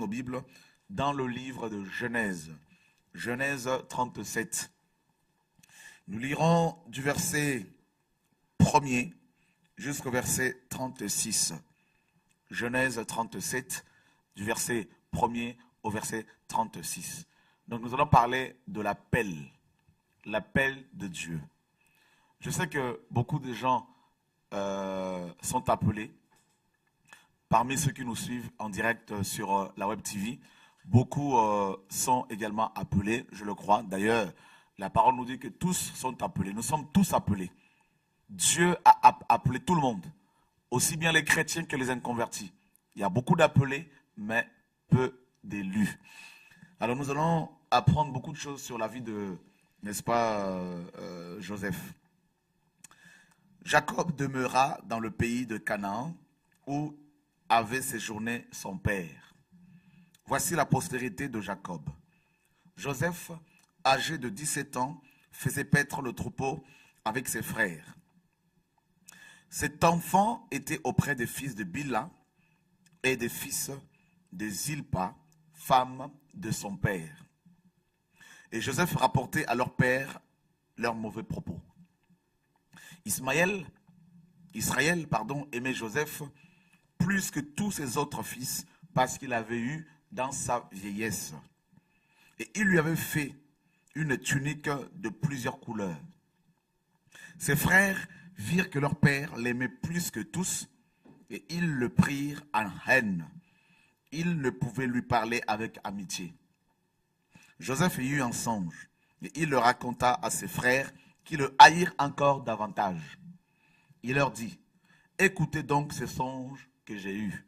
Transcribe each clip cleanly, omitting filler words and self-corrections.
Bibles dans le livre de Genèse. Genèse 37. Nous lirons du verset 1er jusqu'au verset 36. Genèse 37, du verset 1er au verset 36. Donc nous allons parler de l'appel de Dieu. Je sais que beaucoup de gens sont appelés. Parmi ceux qui nous suivent en direct sur la Web TV, beaucoup sont également appelés, je le crois. D'ailleurs, la parole nous dit que tous sont appelés. Nous sommes tous appelés. Dieu a appelé tout le monde, aussi bien les chrétiens que les inconvertis. Il y a beaucoup d'appelés, mais peu d'élus. Alors nous allons apprendre beaucoup de choses sur la vie de, n'est-ce pas, Joseph. Jacob demeura dans le pays de Canaan, où avait séjourné son père. Voici la postérité de Jacob. Joseph, âgé de 17 ans, faisait paître le troupeau avec ses frères. Cet enfant était auprès des fils de Bila et des fils de Zilpa, femme de son père. Et Joseph rapportait à leur père leurs mauvais propos. Israël, aimait Joseph plus que tous ses autres fils, parce qu'il avait eu dans sa vieillesse. Et il lui avait fait une tunique de plusieurs couleurs. Ses frères virent que leur père l'aimait plus que tous, et ils le prirent en haine. Ils ne pouvaient lui parler avec amitié. Joseph eut un songe, et il le raconta à ses frères, qui le haïrent encore davantage. Il leur dit, « Écoutez donc ces songes que j'ai eus.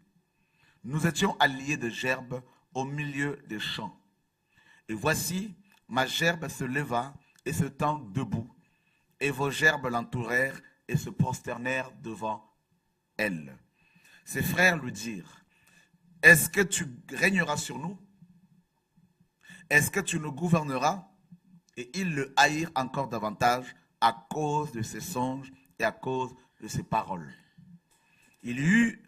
Nous étions alliés de gerbes au milieu des champs. Et voici, ma gerbe se leva et se tint debout, et vos gerbes l'entourèrent et se prosternèrent devant elle. » Ses frères lui dirent, « Est-ce que tu régneras sur nous? Est-ce que tu nous gouverneras? » Et ils le haïrent encore davantage à cause de ses songes et à cause de ses paroles. Il y eut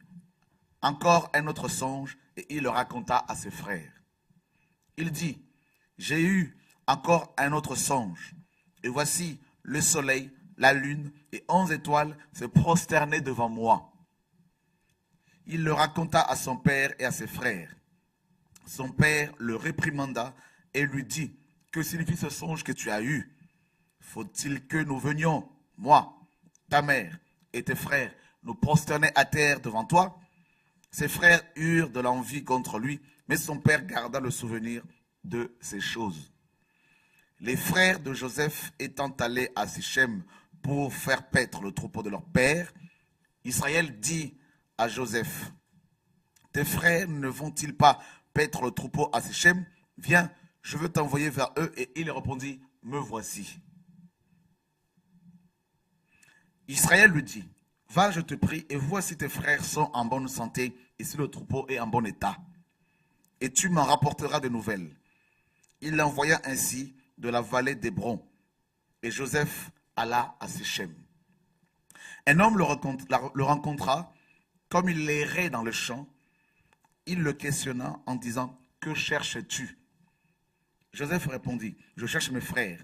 encore un autre songe et il le raconta à ses frères. Il dit, « J'ai eu encore un autre songe, et voici le soleil, la lune et 11 étoiles se prosternaient devant moi. » Il le raconta à son père et à ses frères. Son père le réprimanda et lui dit, « Que signifie ce songe que tu as eu? Faut-il que nous venions, moi, ta mère et tes frères, nous prosterner à terre devant toi? » Ses frères eurent de l'envie contre lui, mais son père garda le souvenir de ces choses. Les frères de Joseph étant allés à Sichem pour faire paître le troupeau de leur père, Israël dit à Joseph, « Tes frères ne vont-ils pas paître le troupeau à Sichem? Viens, je veux t'envoyer vers eux. » Et il répondit, « Me voici. » Israël lui dit, « Va, je te prie, et vois si tes frères sont en bonne santé et si le troupeau est en bon état. Et tu m'en rapporteras de nouvelles. » Il l'envoya ainsi de la vallée d'Hébron. Et Joseph alla à Sichem. Un homme le rencontra, comme il errait dans le champ. Il le questionna en disant, « Que cherches-tu? » Joseph répondit, « Je cherche mes frères.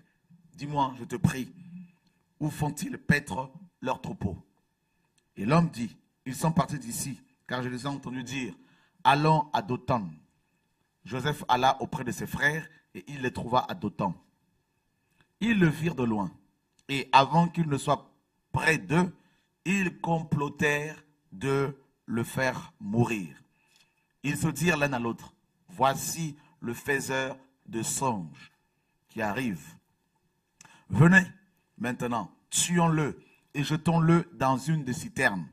Dis-moi, je te prie, où font-ils paître leur troupeau? » Et l'homme dit, « Ils sont partis d'ici, car je les ai entendus dire, allons à Dothan. » Joseph alla auprès de ses frères et il les trouva à Dothan. Ils le virent de loin, et avant qu'il ne soit près d'eux, ils complotèrent de le faire mourir. Ils se dirent l'un à l'autre, « Voici le faiseur de songes qui arrive. Venez maintenant, tuons-le et jetons-le dans une des citernes.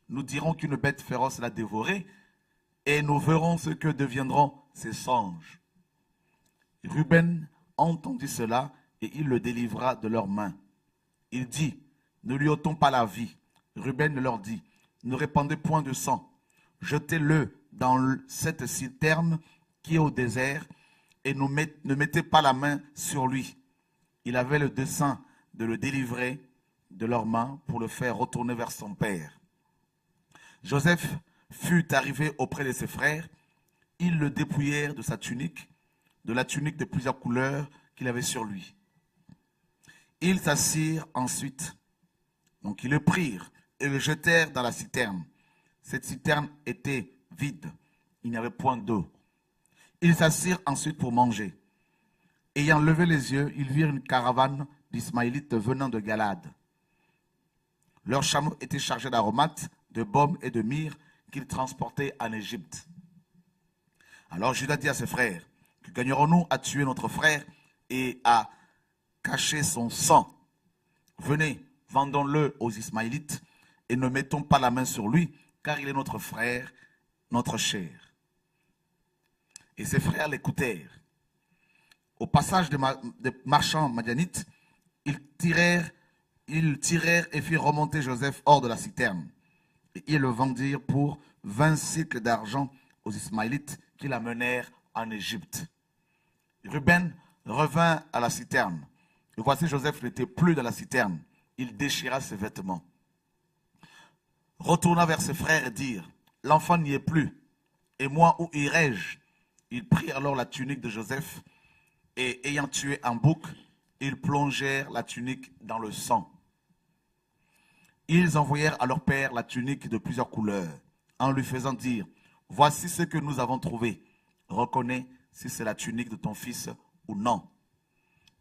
Nous dirons qu'une bête féroce l'a dévoré et nous verrons ce que deviendront ces songes. » Ruben entendit cela et il le délivra de leurs mains. Il dit, « Ne lui ôtons pas la vie. » Ruben leur dit, « Ne répandez point de sang. Jetez-le dans cette citerne qui est au désert et ne mettez pas la main sur lui. » Il avait le dessein de le délivrer de leurs mains pour le faire retourner vers son père. Joseph fut arrivé auprès de ses frères. ils le dépouillèrent de sa tunique, de la tunique de plusieurs couleurs qu'il avait sur lui. Ils s'assirent ensuite. Donc ils le prirent et le jetèrent dans la citerne. Cette citerne était vide. Il n'y avait point d'eau. Ils s'assirent ensuite pour manger. Ayant levé les yeux, ils virent une caravane d'Ismaélites venant de Galade. Leurs chameaux étaient chargés d'aromates, de baumes et de myrrhe qu'ils transportaient en Égypte. Alors Judas dit à ses frères, que gagnerons-nous à tuer notre frère et à cacher son sang? Venez, vendons-le aux Ismaélites et ne mettons pas la main sur lui, car il est notre frère, notre chair. Et ses frères l'écoutèrent. Au passage des marchands madianites, ils tirèrent et firent remonter Joseph hors de la citerne. Et ils le vendirent pour 20 cycles d'argent aux Ismaélites qui l'amenèrent en Égypte. Ruben revint à la citerne. Et voici Joseph n'était plus dans la citerne. Il déchira ses vêtements. Retourna vers ses frères et dirent, l'enfant n'y est plus. Et moi, où irai-je? Ils prirent alors la tunique de Joseph et ayant tué un bouc, ils plongèrent la tunique dans le sang. Ils envoyèrent à leur père la tunique de plusieurs couleurs, en lui faisant dire, voici ce que nous avons trouvé. Reconnais si c'est la tunique de ton fils ou non.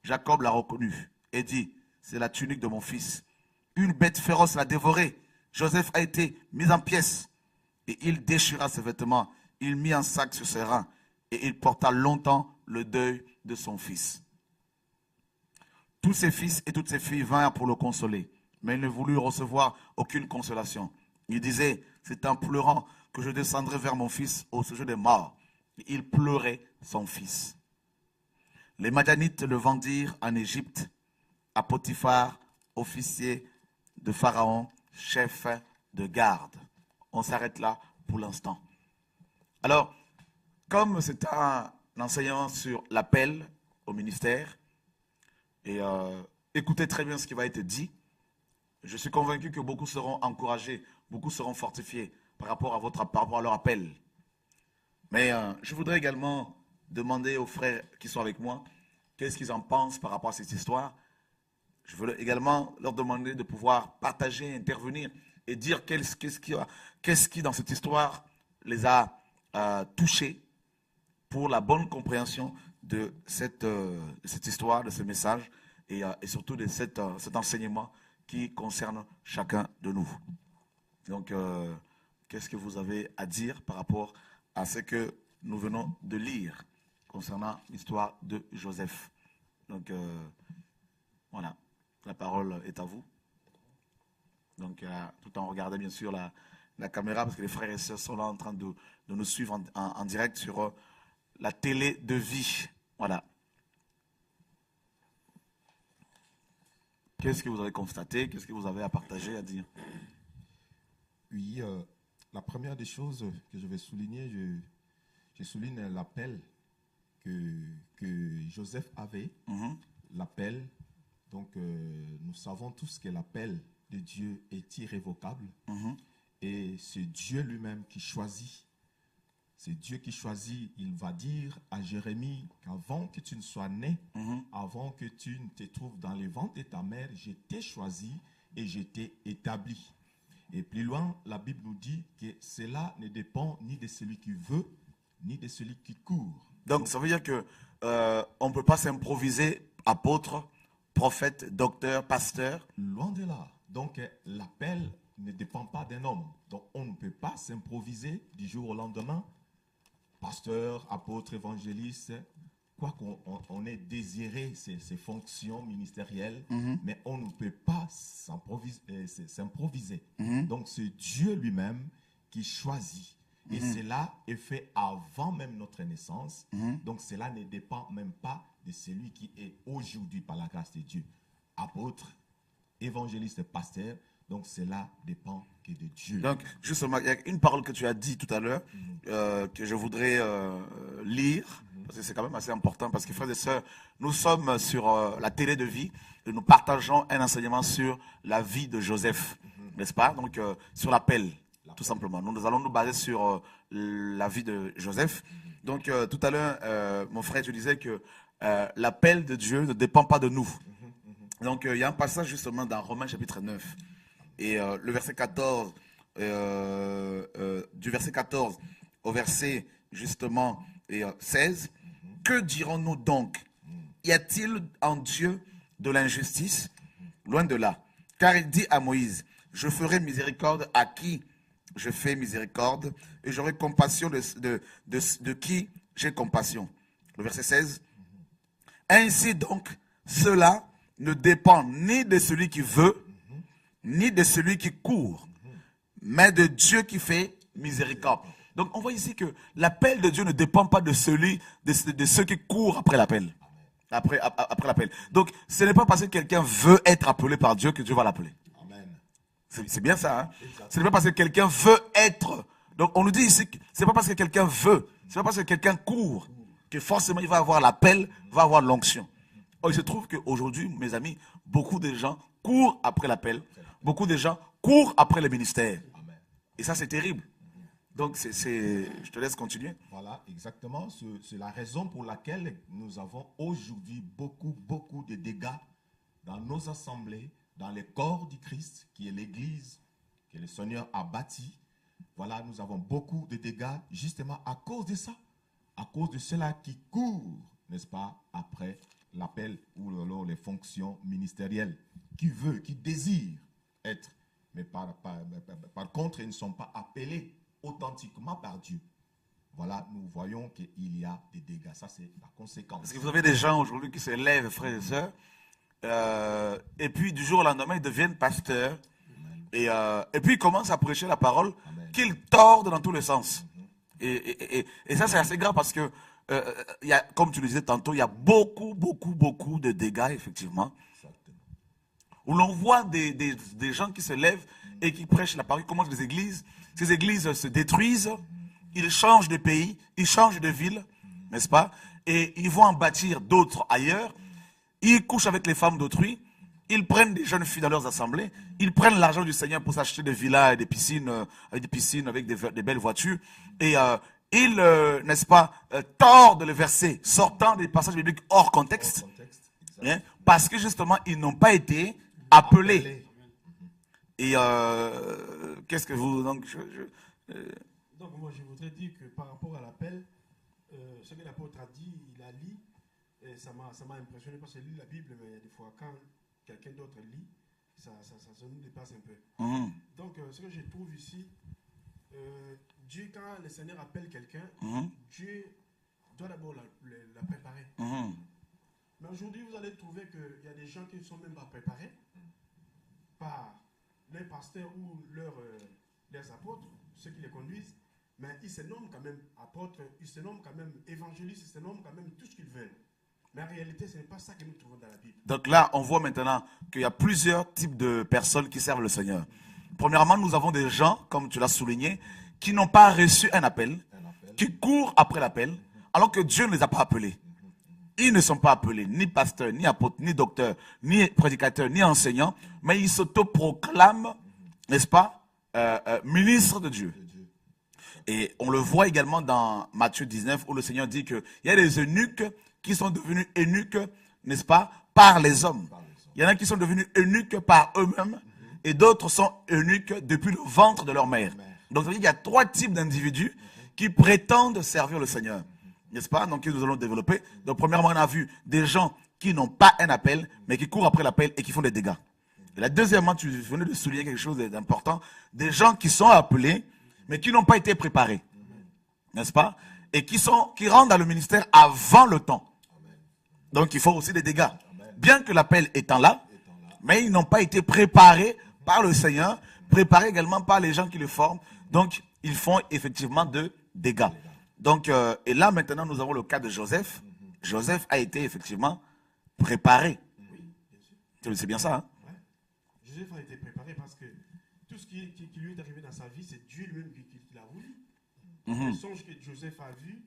Jacob l'a reconnue et dit, c'est la tunique de mon fils. Une bête féroce l'a dévoré. Joseph a été mis en pièces. Et il déchira ses vêtements. Il mit un sac sur ses reins. Et il porta longtemps le deuil de son fils. Tous ses fils et toutes ses filles vinrent pour le consoler. Mais il ne voulut recevoir aucune consolation. Il disait, c'est en pleurant que je descendrai vers mon fils au sujet des morts. Et il pleurait son fils. Les Madianites le vendirent en Égypte à Potiphar, officier de Pharaon, chef de garde. On s'arrête là pour l'instant. Alors, comme c'est un enseignement sur l'appel au ministère, et écoutez très bien ce qui va être dit, je suis convaincu que beaucoup seront encouragés, beaucoup seront fortifiés par rapport à leur appel. Mais je voudrais également demander aux frères qui sont avec moi, qu'est-ce qu'ils en pensent par rapport à cette histoire. Je veux également leur demander de pouvoir partager, intervenir et dire qu'est-ce qui dans cette histoire les a touchés pour la bonne compréhension de cette histoire, de ce message et surtout de cet enseignement qui concerne chacun de nous. Donc, qu'est-ce que vous avez à dire par rapport à ce que nous venons de lire concernant l'histoire de Joseph? Donc, voilà, la parole est à vous. Donc, tout en regardant bien sûr la caméra, parce que les frères et sœurs sont là en train de nous suivre en direct sur la télé de vie. Voilà. Qu'est-ce que vous avez constaté? Qu'est-ce que vous avez à partager, à dire? Oui, la première des choses que je vais souligner, je souligne l'appel que Joseph avait. L'appel, donc nous savons tous que l'appel de Dieu est irrévocable. Et c'est Dieu lui-même qui choisit. C'est Dieu qui choisit. Il va dire à Jérémie qu'avant que tu ne sois né, avant que tu ne te trouves dans les ventres de ta mère, je t'ai choisi et je t'ai établi. Et plus loin, la Bible nous dit que cela ne dépend ni de celui qui veut, ni de celui qui court. Donc ça veut dire que on ne peut pas s'improviser apôtre, prophète, docteur, pasteur. Loin de là. Donc l'appel ne dépend pas d'un homme. Donc on ne peut pas s'improviser du jour au lendemain. Pasteur, apôtre, évangéliste, quoi qu'on ait désiré ces fonctions ministérielles, mais on ne peut pas s'improviser. Donc c'est Dieu lui-même qui choisit. Et cela est fait avant même notre naissance. Donc cela ne dépend même pas de celui qui est aujourd'hui par la grâce de Dieu. Apôtre, évangéliste, pasteur, donc cela dépend que de Dieu. Donc justement, il y a une parole que tu as dit tout à l'heure que je voudrais lire, parce que c'est quand même assez important, parce que frères et sœurs, nous sommes sur la télé de vie et nous partageons un enseignement sur la vie de Joseph, n'est-ce pas? Donc sur l'appel. tout simplement. Nous allons nous baser sur la vie de Joseph. Donc, tout à l'heure, mon frère, je disais que l'appel de Dieu ne dépend pas de nous. Donc, il y a un passage justement dans Romains chapitre 9. Et le verset 14, du verset 14 au verset justement 16, que dirons-nous donc? Y a-t-il en Dieu de l'injustice? Loin de là. Car il dit à Moïse, je ferai miséricorde à qui je fais miséricorde, et j'aurai compassion de qui j'ai compassion. Le verset 16. Ainsi donc, cela ne dépend ni de celui qui veut, ni de celui qui court, mais de Dieu qui fait miséricorde. Donc on voit ici que l'appel de Dieu ne dépend pas de de ceux qui courent après l'appel. Après l'appel. Donc ce n'est pas parce que quelqu'un veut être appelé par Dieu que Dieu va l'appeler. C'est bien ça. Hein? Ce n'est pas parce que quelqu'un veut être. Donc on nous dit ici que ce n'est pas parce que quelqu'un veut, ce n'est pas parce que quelqu'un court que forcément il va avoir l'appel, va avoir l'onction. Or, il se trouve qu'aujourd'hui, mes amis, beaucoup de gens courent après l'appel, beaucoup de gens courent après le ministère. Et ça, c'est terrible. Donc, je te laisse continuer. Voilà, exactement. C'est la raison pour laquelle nous avons aujourd'hui beaucoup de dégâts dans nos assemblées, dans les corps du Christ, qui est l'Église que le Seigneur a bâti. Voilà, nous avons beaucoup de dégâts justement à cause de ça, à cause de ceux-là qui courent, n'est-ce pas, après l'appel ou alors les fonctions ministérielles, qui désirent être, mais par contre, ils ne sont pas appelés authentiquement par Dieu. Voilà, nous voyons qu'il y a des dégâts. Ça, c'est la conséquence. Parce que vous avez des gens aujourd'hui qui se lèvent, frères et sœurs, et puis du jour au lendemain, ils deviennent pasteurs, et puis ils commencent à prêcher la parole qu'ils tordent dans tous les sens. Et ça, c'est assez grave parce que, comme tu le disais tantôt, il y a beaucoup de dégâts, effectivement, où l'on voit des gens qui se lèvent et qui prêchent la parole, qui commencent des églises. Ces églises se détruisent, ils changent de pays, ils changent de ville, n'est-ce pas? Et ils vont en bâtir d'autres ailleurs. Ils couchent avec les femmes d'autrui, ils prennent des jeunes filles dans leurs assemblées, ils prennent l'argent du Seigneur pour s'acheter des villas et des piscines, avec des belles voitures. Et ils, n'est-ce pas, tordent le verset, sortant des passages bibliques hors contexte, hein, parce que justement, ils n'ont pas été appelés. Et qu'est-ce que vous... Donc, donc moi, je voudrais dire que par rapport à l'appel, ce que l'apôtre a dit, il a lu, et ça m'a impressionné parce que j'ai lu la Bible, mais il y a des fois, quand quelqu'un d'autre lit, ça nous dépasse un peu. Donc, ce que je trouve ici, Dieu, quand le Seigneur appelle quelqu'un, Dieu doit d'abord la préparer. Mais aujourd'hui, vous allez trouver qu'il y a des gens qui ne sont même pas préparés par leurs pasteurs ou leurs apôtres, ceux qui les conduisent, mais ils se nomment quand même apôtres, ils se nomment quand même évangélistes, ils se nomment quand même tout ce qu'ils veulent. Mais en réalité, ce n'est pas ça que nous trouvons dans la Bible. Donc là, on voit maintenant qu'il y a plusieurs types de personnes qui servent le Seigneur. Premièrement, nous avons des gens, comme tu l'as souligné, qui n'ont pas reçu un appel, qui courent après l'appel, alors que Dieu ne les a pas appelés. Ils ne sont pas appelés, ni pasteurs, ni apôtres, ni docteurs, ni prédicateurs, ni enseignants, mais ils s'autoproclament, n'est-ce pas, ministres de Dieu. Et on le voit également dans Matthieu 19, où le Seigneur dit qu'il y a des eunuques qui sont devenus eunuques, n'est-ce pas, par les hommes. Il y en a qui sont devenus eunuques par eux-mêmes, et d'autres sont eunuques depuis le ventre de leur mère. Donc ça veut dire qu'il y a trois types d'individus qui prétendent servir le Seigneur. N'est-ce pas? Donc, nous allons développer. Donc, premièrement, on a vu des gens qui n'ont pas un appel, mais qui courent après l'appel et qui font des dégâts. Et là, deuxièmement, tu venais de souligner quelque chose d'important. Des gens qui sont appelés, mais qui n'ont pas été préparés. N'est-ce pas? Et qui rentrent dans le ministère avant le temps. Donc, il faut aussi des dégâts. Bien que l'appel étant là, mais ils n'ont pas été préparés par le Seigneur, préparés également par les gens qui le forment. Donc, ils font effectivement de dégâts. Donc, et là, maintenant, nous avons le cas de Joseph. Joseph a été effectivement préparé. C'est bien ça, hein? Ouais. Joseph a été préparé parce que tout ce qui lui est arrivé dans sa vie, c'est Dieu lui-même qui l'a voulu. Le songe que Joseph a vu,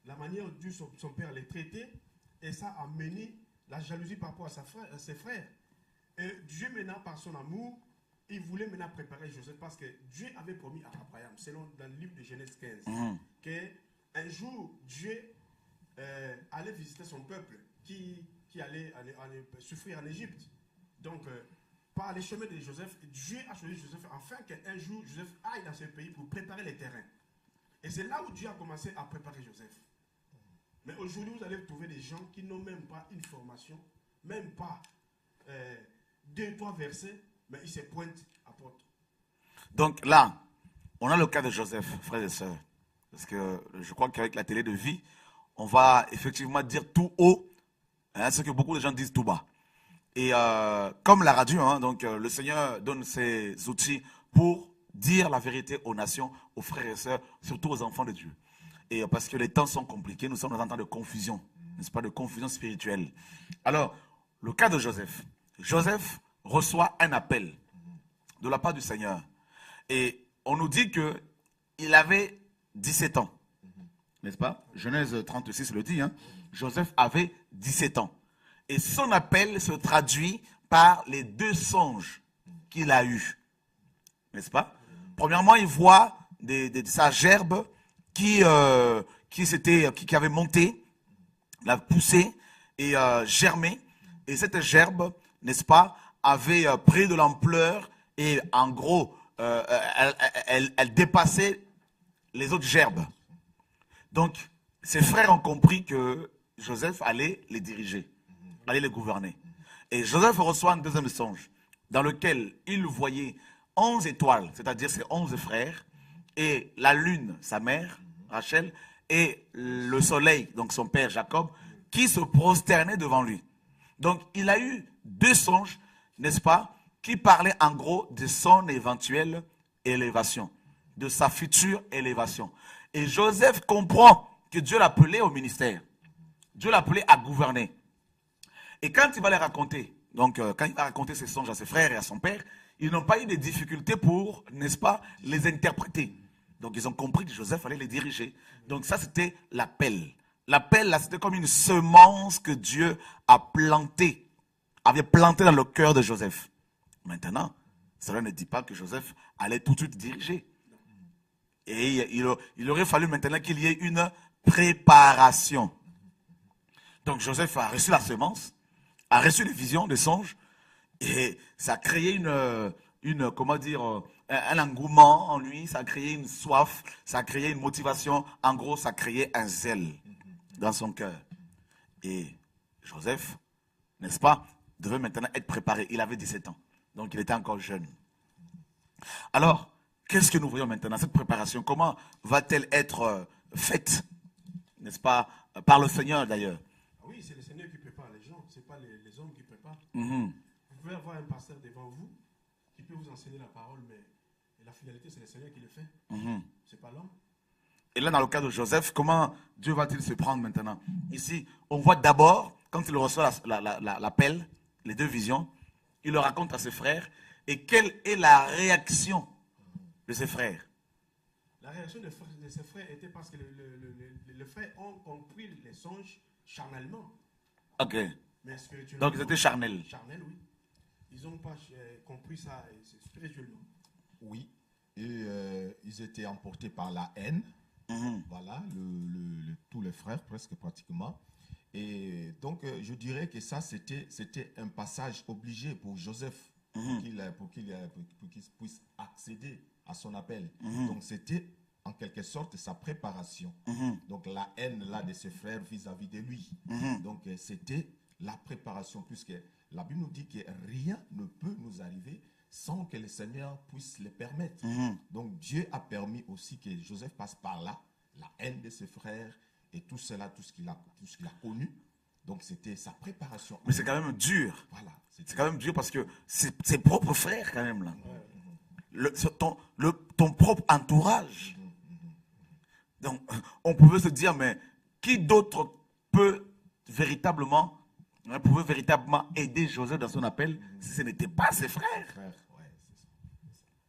la manière dont son père les traitait, et ça a mené la jalousie par rapport à ses frères. Et Dieu maintenant, par son amour, il voulait maintenant préparer Joseph parce que Dieu avait promis à Abraham, selon dans le livre de Genèse 15, qu'un jour Dieu allait visiter son peuple qui allait souffrir en Égypte. Donc, par les chemins de Joseph, Dieu a choisi Joseph afin qu'un jour Joseph aille dans ce pays pour préparer les terrains. Et c'est là où Dieu a commencé à préparer Joseph. Mais aujourd'hui, vous allez trouver des gens qui n'ont même pas une formation, même pas 2-3 versets, mais ils se pointent apôtres. Donc là, on a le cas de Joseph, frères et sœurs. Parce que je crois qu'avec la télé de vie, on va effectivement dire tout haut ce que beaucoup de gens disent tout bas. Et comme la radio, donc le Seigneur donne ses outils pour dire la vérité aux nations, aux frères et sœurs, surtout aux enfants de Dieu. Et parce que les temps sont compliqués, nous sommes dans un temps de confusion, n'est-ce pas, de confusion spirituelle. Alors, le cas de Joseph. Joseph reçoit un appel de la part du Seigneur. Et on nous dit qu'il avait 17 ans. N'est-ce pas? Genèse 36 le dit. Joseph avait 17 ans. Et son appel se traduit par les 2 songes qu'il a eus. N'est-ce pas? Premièrement, il voit sa gerbe qui avait monté, l'a poussé et germé. Et cette gerbe, n'est-ce pas, avait pris de l'ampleur et en gros, elle dépassait les autres gerbes. Donc, ses frères ont compris que Joseph allait les diriger, allait les gouverner. Et Joseph reçoit un deuxième songe dans lequel il voyait 11 étoiles, c'est-à-dire ses 11 frères, et la lune, sa mère, Rachel, et le soleil, donc son père Jacob, qui se prosternaient devant lui. Donc, il a eu 2 songes, n'est-ce pas, qui parlaient en gros de son éventuelle élévation, de sa future élévation. Et Joseph comprend que Dieu l'appelait au ministère. Dieu l'appelait à gouverner. Et quand il va les raconter, donc quand il va raconter ses songes à ses frères et à son père, ils n'ont pas eu de difficultés pour, n'est-ce pas, les interpréter. Donc ils ont compris que Joseph allait les diriger. Donc ça, c'était l'appel. L'appel, là, c'était comme une semence que Dieu avait plantée dans le cœur de Joseph. Maintenant, cela ne dit pas que Joseph allait tout de suite diriger. Et il aurait fallu maintenant qu'il y ait une préparation. Donc Joseph a reçu la semence, a reçu les visions, les songes, et ça a créé un engouement en lui, ça a créé une soif, ça a créé une motivation. En gros, ça a créé un zèle dans son cœur. Et Joseph, n'est-ce pas, devait maintenant être préparé. Il avait 17 ans, donc il était encore jeune. Alors, qu'est-ce que nous voyons maintenant? Cette préparation, comment va-t-elle être faite, n'est-ce pas, par le Seigneur d'ailleurs? Oui, c'est le Seigneur qui prépare les gens, ce n'est pas les hommes qui préparent. Mm-hmm. Vous pouvez avoir un pasteur devant vous qui peut vous enseigner la parole, mais la finalité, c'est le Seigneur qui le fait. Mm-hmm. Ce n'est pas l'homme. Et là, dans le cas de Joseph, comment Dieu va-t-il se prendre maintenant? Ici, on voit d'abord, quand il reçoit l'appel, les 2 visions, il le raconte à ses frères. Et quelle est la réaction de ses frères? La réaction de ses frères était parce que les frères ont compris les songes charnellement. Ok. Mais donc ils étaient charnels. Charnels, oui. Ils n'ont pas compris ça spirituellement. Oui. Et ils étaient emportés par la haine. Mm-hmm. Voilà, tous les frères, presque pratiquement. Et donc, je dirais que ça, c'était un passage obligé pour Joseph, pour qu'il puisse accéder à son appel. Mm-hmm. Donc, c'était en quelque sorte sa préparation. Mm-hmm. Donc, la haine là de ses frères vis-à-vis de lui. Mm-hmm. Donc, c'était la préparation, puisque la Bible nous dit que rien ne peut nous arriver sans que le Seigneur puisse le permettre. Mm-hmm. Donc, Dieu a permis aussi que Joseph passe par là, la haine de ses frères et tout cela, tout ce qu'il a connu. Donc, c'était sa préparation. Mais c'est quand même dur. Voilà. C'est quand même dur parce que c'est ses propres frères quand même là. Ton propre entourage. Donc, on pouvait se dire, mais qui d'autre pouvait véritablement aider Joseph dans son appel si ce n'était pas ses frères?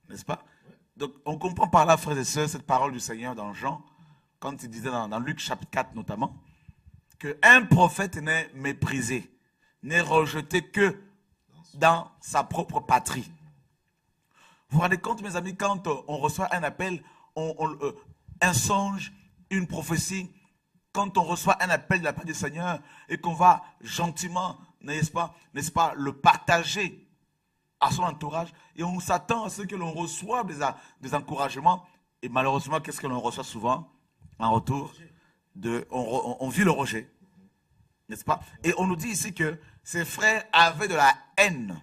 N'est-ce pas? Donc, on comprend par là, frères et sœurs, cette parole du Seigneur dans Jean, quand il disait dans Luc chapitre 4 notamment, qu'un prophète n'est méprisé, n'est rejeté que dans sa propre patrie. Vous vous rendez compte, mes amis, quand on reçoit un appel, un songe, une prophétie, quand on reçoit un appel de la part du Seigneur et qu'on va gentiment, n'est-ce pas, le partager à son entourage, et on s'attend à ce que l'on reçoive des encouragements, et malheureusement, qu'est-ce que l'on reçoit souvent en retour? On vit le rejet, n'est-ce pas? Et on nous dit ici que ses frères avaient de la haine.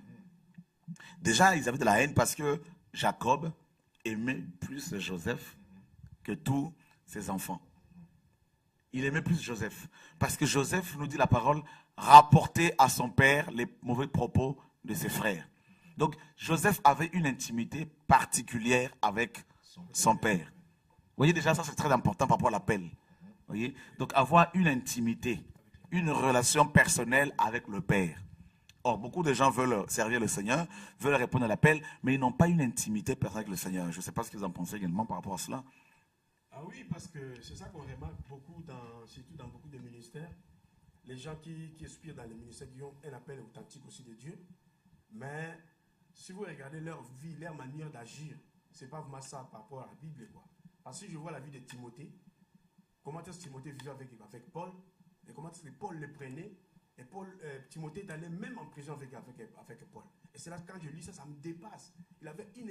Déjà, ils avaient de la haine parce que Jacob aimait plus Joseph que tous ses enfants. Il aimait plus Joseph. Parce que Joseph, nous dit la parole, rapportait à son père les mauvais propos de ses frères. Donc, Joseph avait une intimité particulière avec son père. Vous voyez, déjà, ça c'est très important par rapport à l'appel. Voyez? Donc, avoir une intimité, une relation personnelle avec le père. Or, beaucoup de gens veulent servir le Seigneur, veulent répondre à l'appel, mais ils n'ont pas une intimité personnelle avec le Seigneur. Je ne sais pas ce que vous en pensez également par rapport à cela. Ah oui, parce que c'est ça qu'on remarque beaucoup, surtout dans beaucoup de ministères. Les gens qui aspirent dans les ministères qui ont un appel authentique aussi de Dieu. Mais si vous regardez leur vie, leur manière d'agir, ce n'est pas vraiment ça par rapport à la Bible, quoi. Parce que si je vois la vie de Timothée, comment est-ce que Timothée vivait avec Paul, et comment est-ce que Paul le prenait. Et Timothée est allé même en prison avec Paul. Et c'est là quand je lis ça, ça me dépasse. Il avait une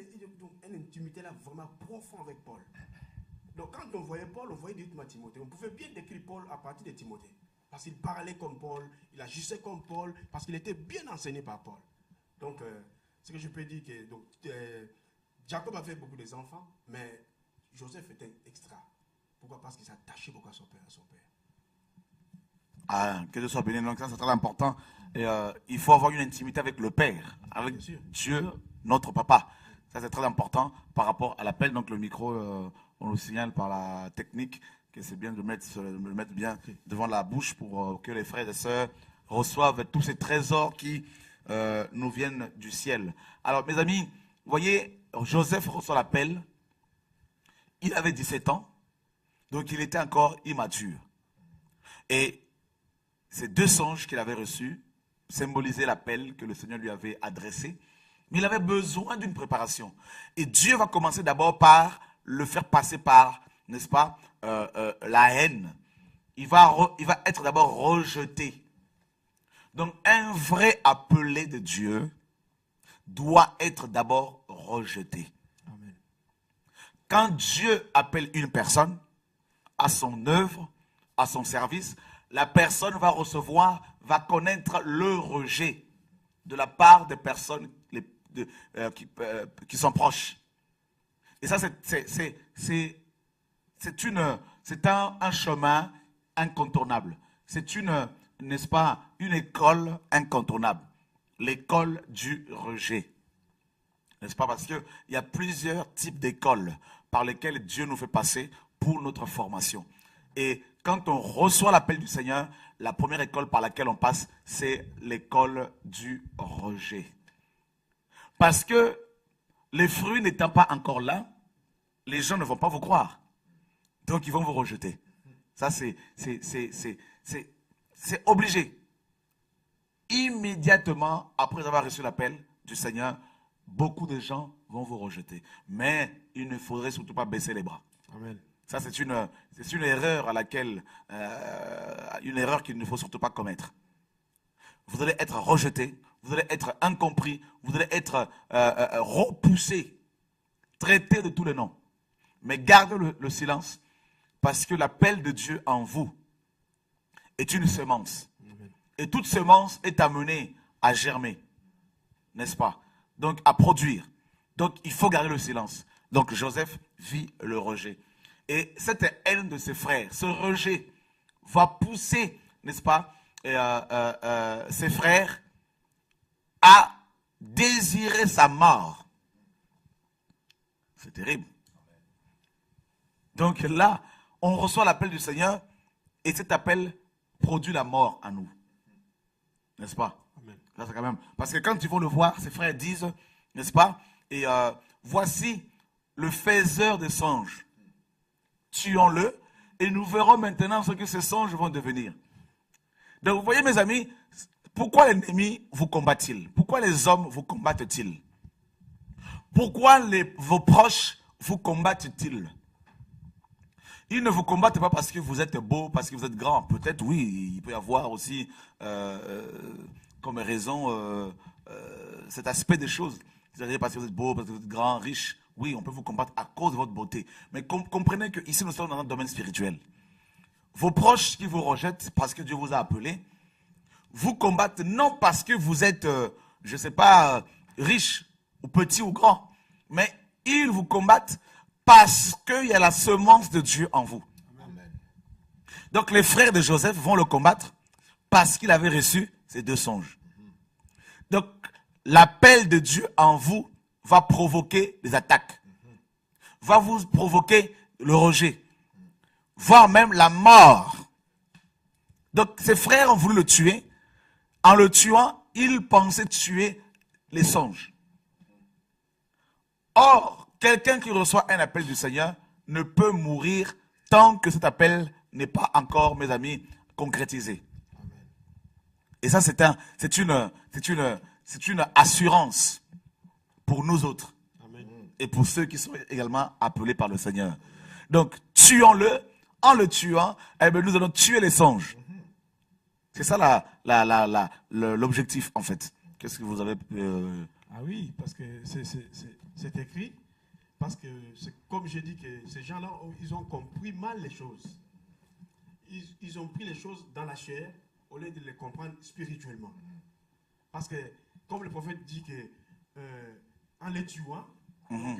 intimité là vraiment profonde avec Paul. Donc quand on voyait Paul, on voyait directement Timothée. On pouvait bien décrire Paul à partir de Timothée. Parce qu'il parlait comme Paul, il agissait comme Paul, parce qu'il était bien enseigné par Paul. Donc, ce que je peux dire, que Jacob avait beaucoup d'enfants, mais Joseph était extra. Pourquoi? Parce qu'il s'attachait beaucoup à son père. Ah, que Dieu soit béni, donc ça c'est très important. Et, il faut avoir une intimité avec le Père, avec Dieu, notre Papa. Ça c'est très important par rapport à l'appel. Donc le micro, on nous signale par la technique que c'est bien de le mettre bien devant la bouche pour que les frères et sœurs reçoivent tous ces trésors qui nous viennent du ciel. Alors mes amis, vous voyez, Joseph reçoit l'appel. Il avait 17 ans, donc il était encore immature. Et ces deux songes qu'il avait reçus symbolisaient l'appel que le Seigneur lui avait adressé. Mais il avait besoin d'une préparation. Et Dieu va commencer d'abord par le faire passer par, n'est-ce pas, la haine. Il va être d'abord rejeté. Donc un vrai appelé de Dieu doit être d'abord rejeté. Amen. Quand Dieu appelle une personne à son œuvre, à son service, la personne va connaître le rejet de la part des personnes qui sont proches. Et ça, c'est un chemin incontournable. C'est n'est-ce pas, une école incontournable. L'école du rejet. N'est-ce pas? Parce qu'il y a plusieurs types d'écoles par lesquelles Dieu nous fait passer pour notre formation. Et quand on reçoit l'appel du Seigneur, la première école par laquelle on passe, c'est l'école du rejet. Parce que les fruits n'étant pas encore là, les gens ne vont pas vous croire. Donc ils vont vous rejeter. Ça, c'est obligé. Immédiatement après avoir reçu l'appel du Seigneur, beaucoup de gens vont vous rejeter. Mais il ne faudrait surtout pas baisser les bras. Amen. Ça, c'est une erreur une erreur qu'il ne faut surtout pas commettre. Vous allez être rejeté, vous allez être incompris, vous allez être repoussé, traité de tous les noms. Mais gardez le silence, parce que l'appel de Dieu en vous est une semence. Et toute semence est amenée à germer, n'est-ce pas? Donc à produire. Donc il faut garder le silence. Donc Joseph vit le rejet. Et cette haine de ses frères, ce rejet, va pousser, n'est-ce pas, ses frères à désirer sa mort. C'est terrible. Donc là, on reçoit l'appel du Seigneur et cet appel produit la mort à nous. N'est-ce pas? Amen. Là, c'est quand même... Parce que quand ils vont le voir, ses frères disent, n'est-ce pas, et voici le faiseur des songes. Tuons-le et nous verrons maintenant ce que ces songes vont devenir. Donc vous voyez mes amis, pourquoi l'ennemi vous combat-il? Pourquoi les hommes vous combattent-ils? Pourquoi vos proches vous combattent-ils? Ils ne vous combattent pas parce que vous êtes beau, parce que vous êtes grand. Peut-être, oui, il peut y avoir aussi comme raison cet aspect des choses. C'est-à-dire parce que vous êtes beau, parce que vous êtes grand, riche. Oui, on peut vous combattre à cause de votre beauté. Mais comprenez que ici nous sommes dans un domaine spirituel. Vos proches qui vous rejettent parce que Dieu vous a appelé, vous combattent non parce que vous êtes, je ne sais pas, riche ou petit ou grand, mais ils vous combattent parce qu'il y a la semence de Dieu en vous. Amen. Donc les frères de Joseph vont le combattre parce qu'il avait reçu ces 2 songes. Donc l'appel de Dieu en vous va provoquer des attaques, va vous provoquer le rejet, voire même la mort. Donc ses frères ont voulu le tuer. En le tuant, ils pensaient tuer les songes. Or, quelqu'un qui reçoit un appel du Seigneur ne peut mourir tant que cet appel n'est pas encore, mes amis, concrétisé. Et ça, c'est une assurance pour nous autres. Amen. Et pour ceux qui sont également appelés par le Seigneur. Donc, tuons-le. En le tuant, eh bien, nous allons tuer les songes. C'est ça l'objectif, en fait. Qu'est-ce que vous avez... Ah oui, parce que c'est écrit. Parce que, comme j'ai dit, que ces gens-là, ils ont compris mal les choses. Ils ont pris les choses dans la chair au lieu de les comprendre spirituellement. Parce que, comme le prophète dit que en les tuant, donc,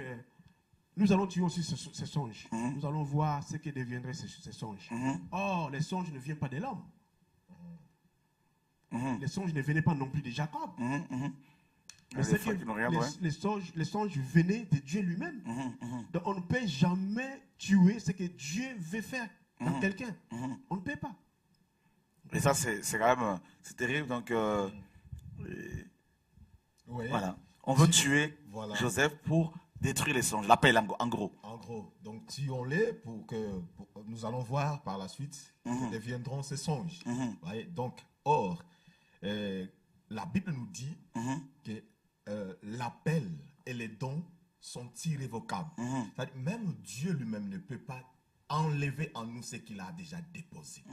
nous allons tuer aussi ces songes. Nous allons voir ce que deviendraient ces songes. Or, les songes ne viennent pas de l'homme. Les songes ne venaient pas non plus de Jacob. Mais c'est que les songes venaient de Dieu lui-même. Donc on ne peut jamais tuer ce que Dieu veut faire dans quelqu'un. On ne peut pas. Et ça, c'est quand même... C'est terrible. Donc, Oui. voilà. On veut tuer Joseph pour détruire les songes. L'appel, en gros. En gros. Donc, tuons-les nous allons voir par la suite que deviendront ces songes. Ouais, donc, or, la Bible nous dit que l'appel et les dons sont irrévocables. C'est-à-dire, même Dieu lui-même ne peut pas enlever en nous ce qu'il a déjà déposé.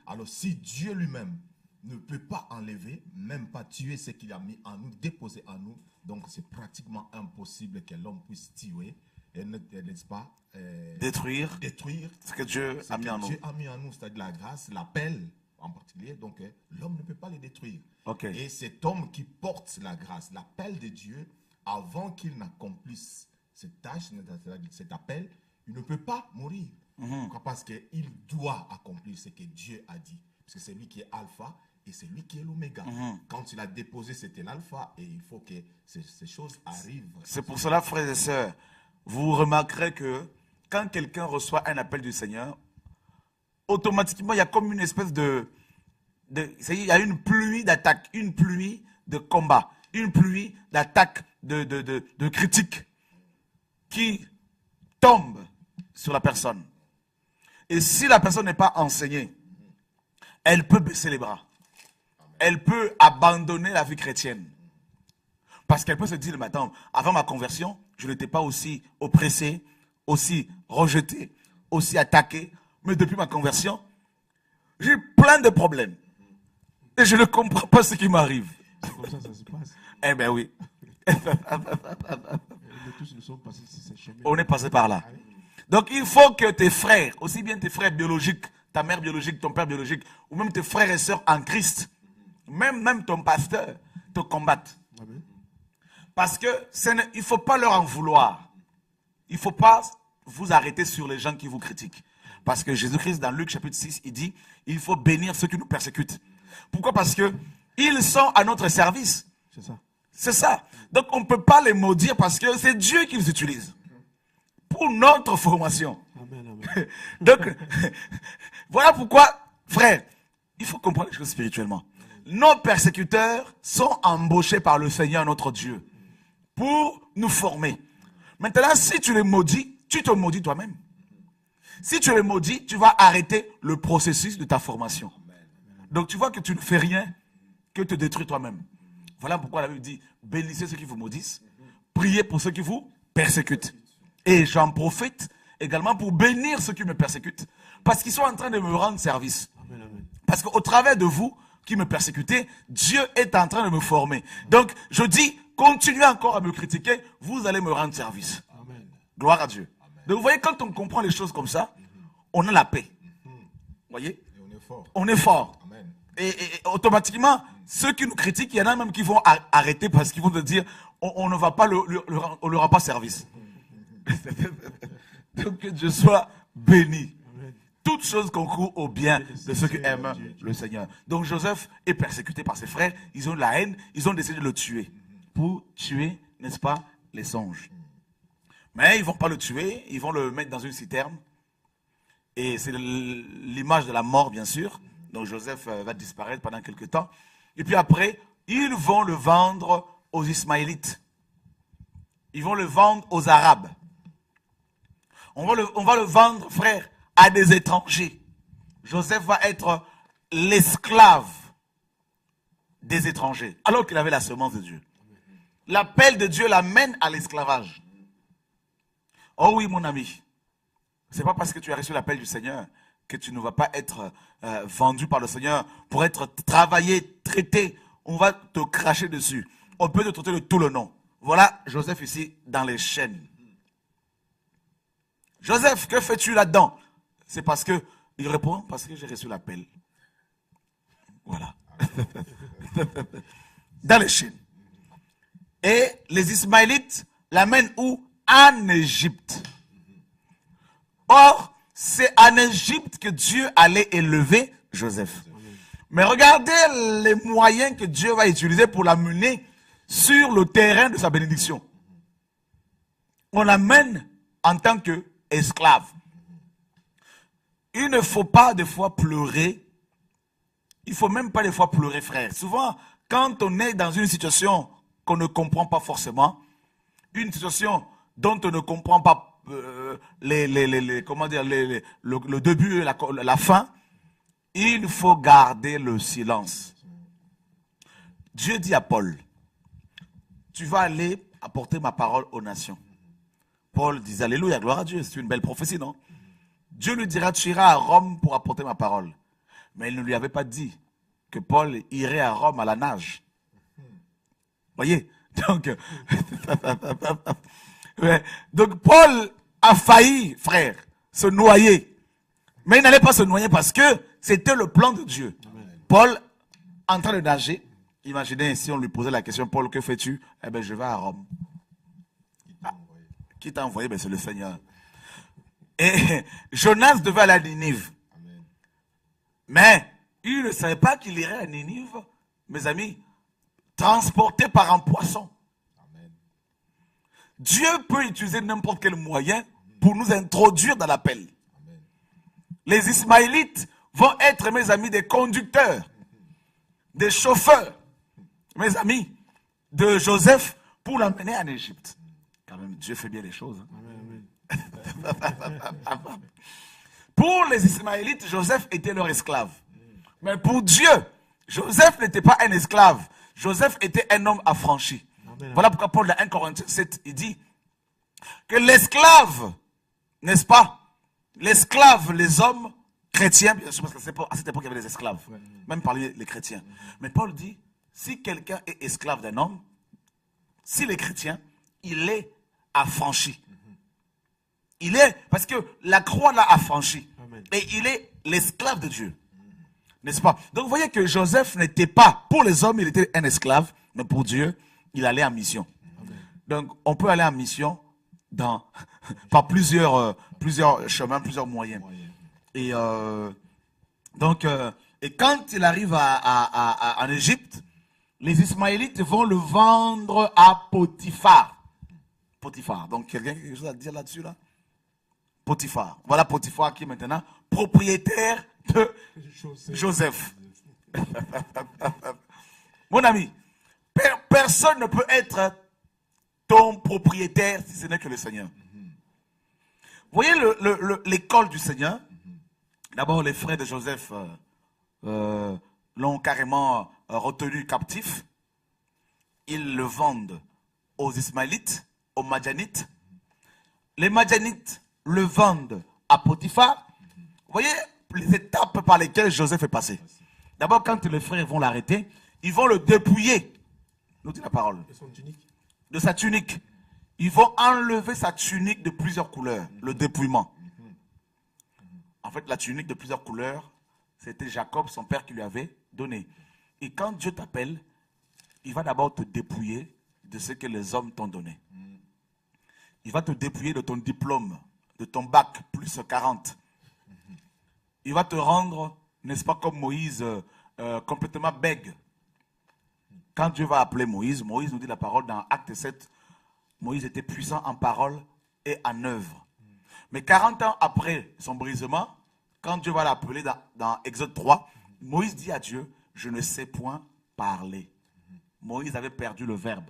Alors, si Dieu lui-même ne peut pas enlever, même pas tuer ce qu'il a mis en nous, déposé en nous, donc c'est pratiquement impossible que l'homme puisse tuer, et n'est-ce pas, détruire ce que Dieu a mis en nous. Dieu a mis en nous, c'est-à-dire la grâce, l'appel en particulier, donc l'homme ne peut pas les détruire. Okay. Et cet homme qui porte la grâce, l'appel de Dieu, avant qu'il n'accomplisse cette tâche, cet appel, il ne peut pas mourir. Pourquoi? Parce qu'il doit accomplir ce que Dieu a dit. Parce que c'est lui qui est alpha et c'est lui qui est l'oméga. Quand il a déposé, c'était l'alpha et il faut que ces choses arrivent. C'est pour cela, frères et sœurs, vous remarquerez que quand quelqu'un reçoit un appel du Seigneur, automatiquement, il y a comme une espèce il y a une pluie d'attaques, une pluie de combats, une pluie d'attaques, de critiques qui tombent sur la personne. Et si la personne n'est pas enseignée, elle peut baisser les bras. Elle peut abandonner la vie chrétienne. Parce qu'elle peut se dire, mais attends, avant ma conversion, je n'étais pas aussi oppressé, aussi rejeté, aussi attaqué. Mais depuis ma conversion, j'ai plein de problèmes. Et je ne comprends pas ce qui m'arrive. C'est comme ça que ça se passe. Eh bien oui. Nous tous nous sommes passés sur ce chemin. On est passé par là. Donc il faut que tes frères, aussi bien tes frères biologiques, ta mère biologique, ton père biologique, ou même tes frères et sœurs en Christ, même ton pasteur, te combattent. Amen. Parce que il ne faut pas leur en vouloir. Il ne faut pas vous arrêter sur les gens qui vous critiquent. Parce que Jésus-Christ, dans Luc chapitre 6, il dit, il faut bénir ceux qui nous persécutent. Pourquoi? Parce que ils sont à notre service. C'est ça. C'est ça. Donc on ne peut pas les maudire parce que c'est Dieu qui les utilise. Pour notre formation. Amen, amen. Donc, voilà pourquoi, frère, il faut comprendre les choses spirituellement. Nos persécuteurs sont embauchés par le Seigneur notre Dieu pour nous former. Maintenant, si tu les maudis, tu te maudis toi-même. Si tu les maudis, tu vas arrêter le processus de ta formation. Donc tu vois que tu ne fais rien que te détruire toi-même. Voilà pourquoi la Bible dit, bénissez ceux qui vous maudissent, priez pour ceux qui vous persécutent. Et j'en profite également pour bénir ceux qui me persécutent. Parce qu'ils sont en train de me rendre service. Amen, amen. Parce qu'au travers de vous qui me persécutez, Dieu est en train de me former. Donc, je dis, continuez encore à me critiquer, vous allez me rendre service. Amen. Gloire à Dieu. Donc, vous voyez, quand on comprend les choses comme ça, on a la paix. Vous voyez? Et on est fort. On est fort. Amen. Et automatiquement, ceux qui nous critiquent, il y en a même qui vont arrêter parce qu'ils vont te dire, on ne va pas on leur rend pas service. Donc, que Dieu soit béni. Amen. Toutes choses concourent au bien de ceux qui aiment le Seigneur. Donc Joseph est persécuté par ses frères. Ils ont la haine. Ils ont décidé de le tuer. Pour tuer, n'est-ce pas, les songes. Mais ils ne vont pas le tuer. Ils vont le mettre dans une citerne. Et c'est l'image de la mort, bien sûr. Donc Joseph va disparaître pendant quelques temps. Et puis après, ils vont le vendre aux Ismaélites. Ils vont le vendre aux Arabes. On va le vendre, frère, à des étrangers. Joseph va être l'esclave des étrangers, alors qu'il avait la semence de Dieu. L'appel de Dieu l'amène à l'esclavage. Oh oui, mon ami. C'est pas parce que tu as reçu l'appel du Seigneur que tu ne vas pas être vendu par le Seigneur pour être travaillé, traité. On va te cracher dessus. On peut te traiter de tout le nom. Voilà Joseph ici dans les chaînes. Joseph, que fais-tu là-dedans? C'est parce que, il répond, parce que j'ai reçu l'appel. Voilà. Dans les chaînes. Et les Ismaélites l'amènent où? En Égypte. Or, c'est en Égypte que Dieu allait élever Joseph. Mais regardez les moyens que Dieu va utiliser pour l'amener sur le terrain de sa bénédiction. On l'amène en tant qu'esclave. Il ne faut pas des fois pleurer. Il ne faut même pas des fois pleurer, frère. Souvent, quand on est dans une situation qu'on ne comprend pas forcément, une situation dont on ne comprend pas comment dire, le début et la fin, il faut garder le silence. Dieu dit à Paul, tu vas aller apporter ma parole aux nations. Paul dit, alléluia, gloire à Dieu, c'est une belle prophétie, non? Dieu lui dira, tu iras à Rome pour apporter ma parole. Mais il ne lui avait pas dit que Paul irait à Rome à la nage. Voyez? Donc Paul a failli, frère, se noyer. Mais il n'allait pas se noyer parce que c'était le plan de Dieu. Amen. Paul, en train de nager, imaginez si on lui posait la question, Paul, que fais-tu? Eh bien, je vais à Rome. Qui t'a envoyé? Ben, c'est le Seigneur. Et Jonas devait aller à Ninive. Amen. Mais il ne savait pas qu'il irait à Ninive, mes amis, transporté par un poisson. Amen. Dieu peut utiliser n'importe quel moyen pour nous introduire dans l'appel. Les Ismaélites vont être, mes amis, des conducteurs, des chauffeurs, mes amis, de Joseph pour l'emmener en Égypte. Quand même, Dieu fait bien les choses. Hein? Pour les Ismaélites, Joseph était leur esclave. Mais pour Dieu, Joseph n'était pas un esclave. Joseph était un homme affranchi. Amen. Voilà pourquoi Paul dans 1 Corinthiens 7, il dit que l'esclave, n'est-ce pas? L'esclave, les hommes chrétiens, bien sûr, parce qu'à cette époque, il y avait des esclaves, même parmi les chrétiens. Mais Paul dit, si quelqu'un est esclave d'un homme, s'il est chrétien, il est affranchi. Il est, parce que la croix l'a affranchi. Amen. Et il est l'esclave de Dieu. N'est-ce pas? Donc vous voyez que Joseph n'était pas, pour les hommes, il était un esclave, mais pour Dieu, il allait en mission. Amen. Donc on peut aller en mission par plusieurs chemins, plusieurs moyens. Et quand il arrive en Égypte, les Ismaélites vont le vendre à Potiphar. Potiphar. Donc quelqu'un a quelque chose à dire là-dessus là? Potiphar. Voilà Potiphar qui est maintenant propriétaire de Joseph. Mon ami, personne ne peut être ton propriétaire si ce n'est que le Seigneur. Vous voyez l'école du Seigneur? D'abord, les frères de Joseph l'ont carrément retenu captif. Ils le vendent aux Ismaélites, aux Madianites. Les Madianites le vendent à Potiphar. Vous voyez les étapes par lesquelles Joseph est passé. D'abord, quand les frères vont l'arrêter, ils vont le dépouiller, nous dit la parole, de sa tunique. Ils vont enlever sa tunique de plusieurs couleurs, le dépouillement. En fait, la tunique de plusieurs couleurs, c'était Jacob, son père, qui lui avait donné. Et quand Dieu t'appelle, il va d'abord te dépouiller de ce que les hommes t'ont donné. Il va te dépouiller de ton diplôme, de ton bac, plus 40. Il va te rendre, n'est-ce pas, comme Moïse, complètement bègue. Quand Dieu va appeler Moïse, Moïse nous dit la parole dans Acte 7, Moïse était puissant en parole et en œuvre. Mais 40 ans après son brisement, quand Dieu va l'appeler dans Exode 3, Moïse dit à Dieu, je ne sais point parler. Moïse avait perdu le verbe.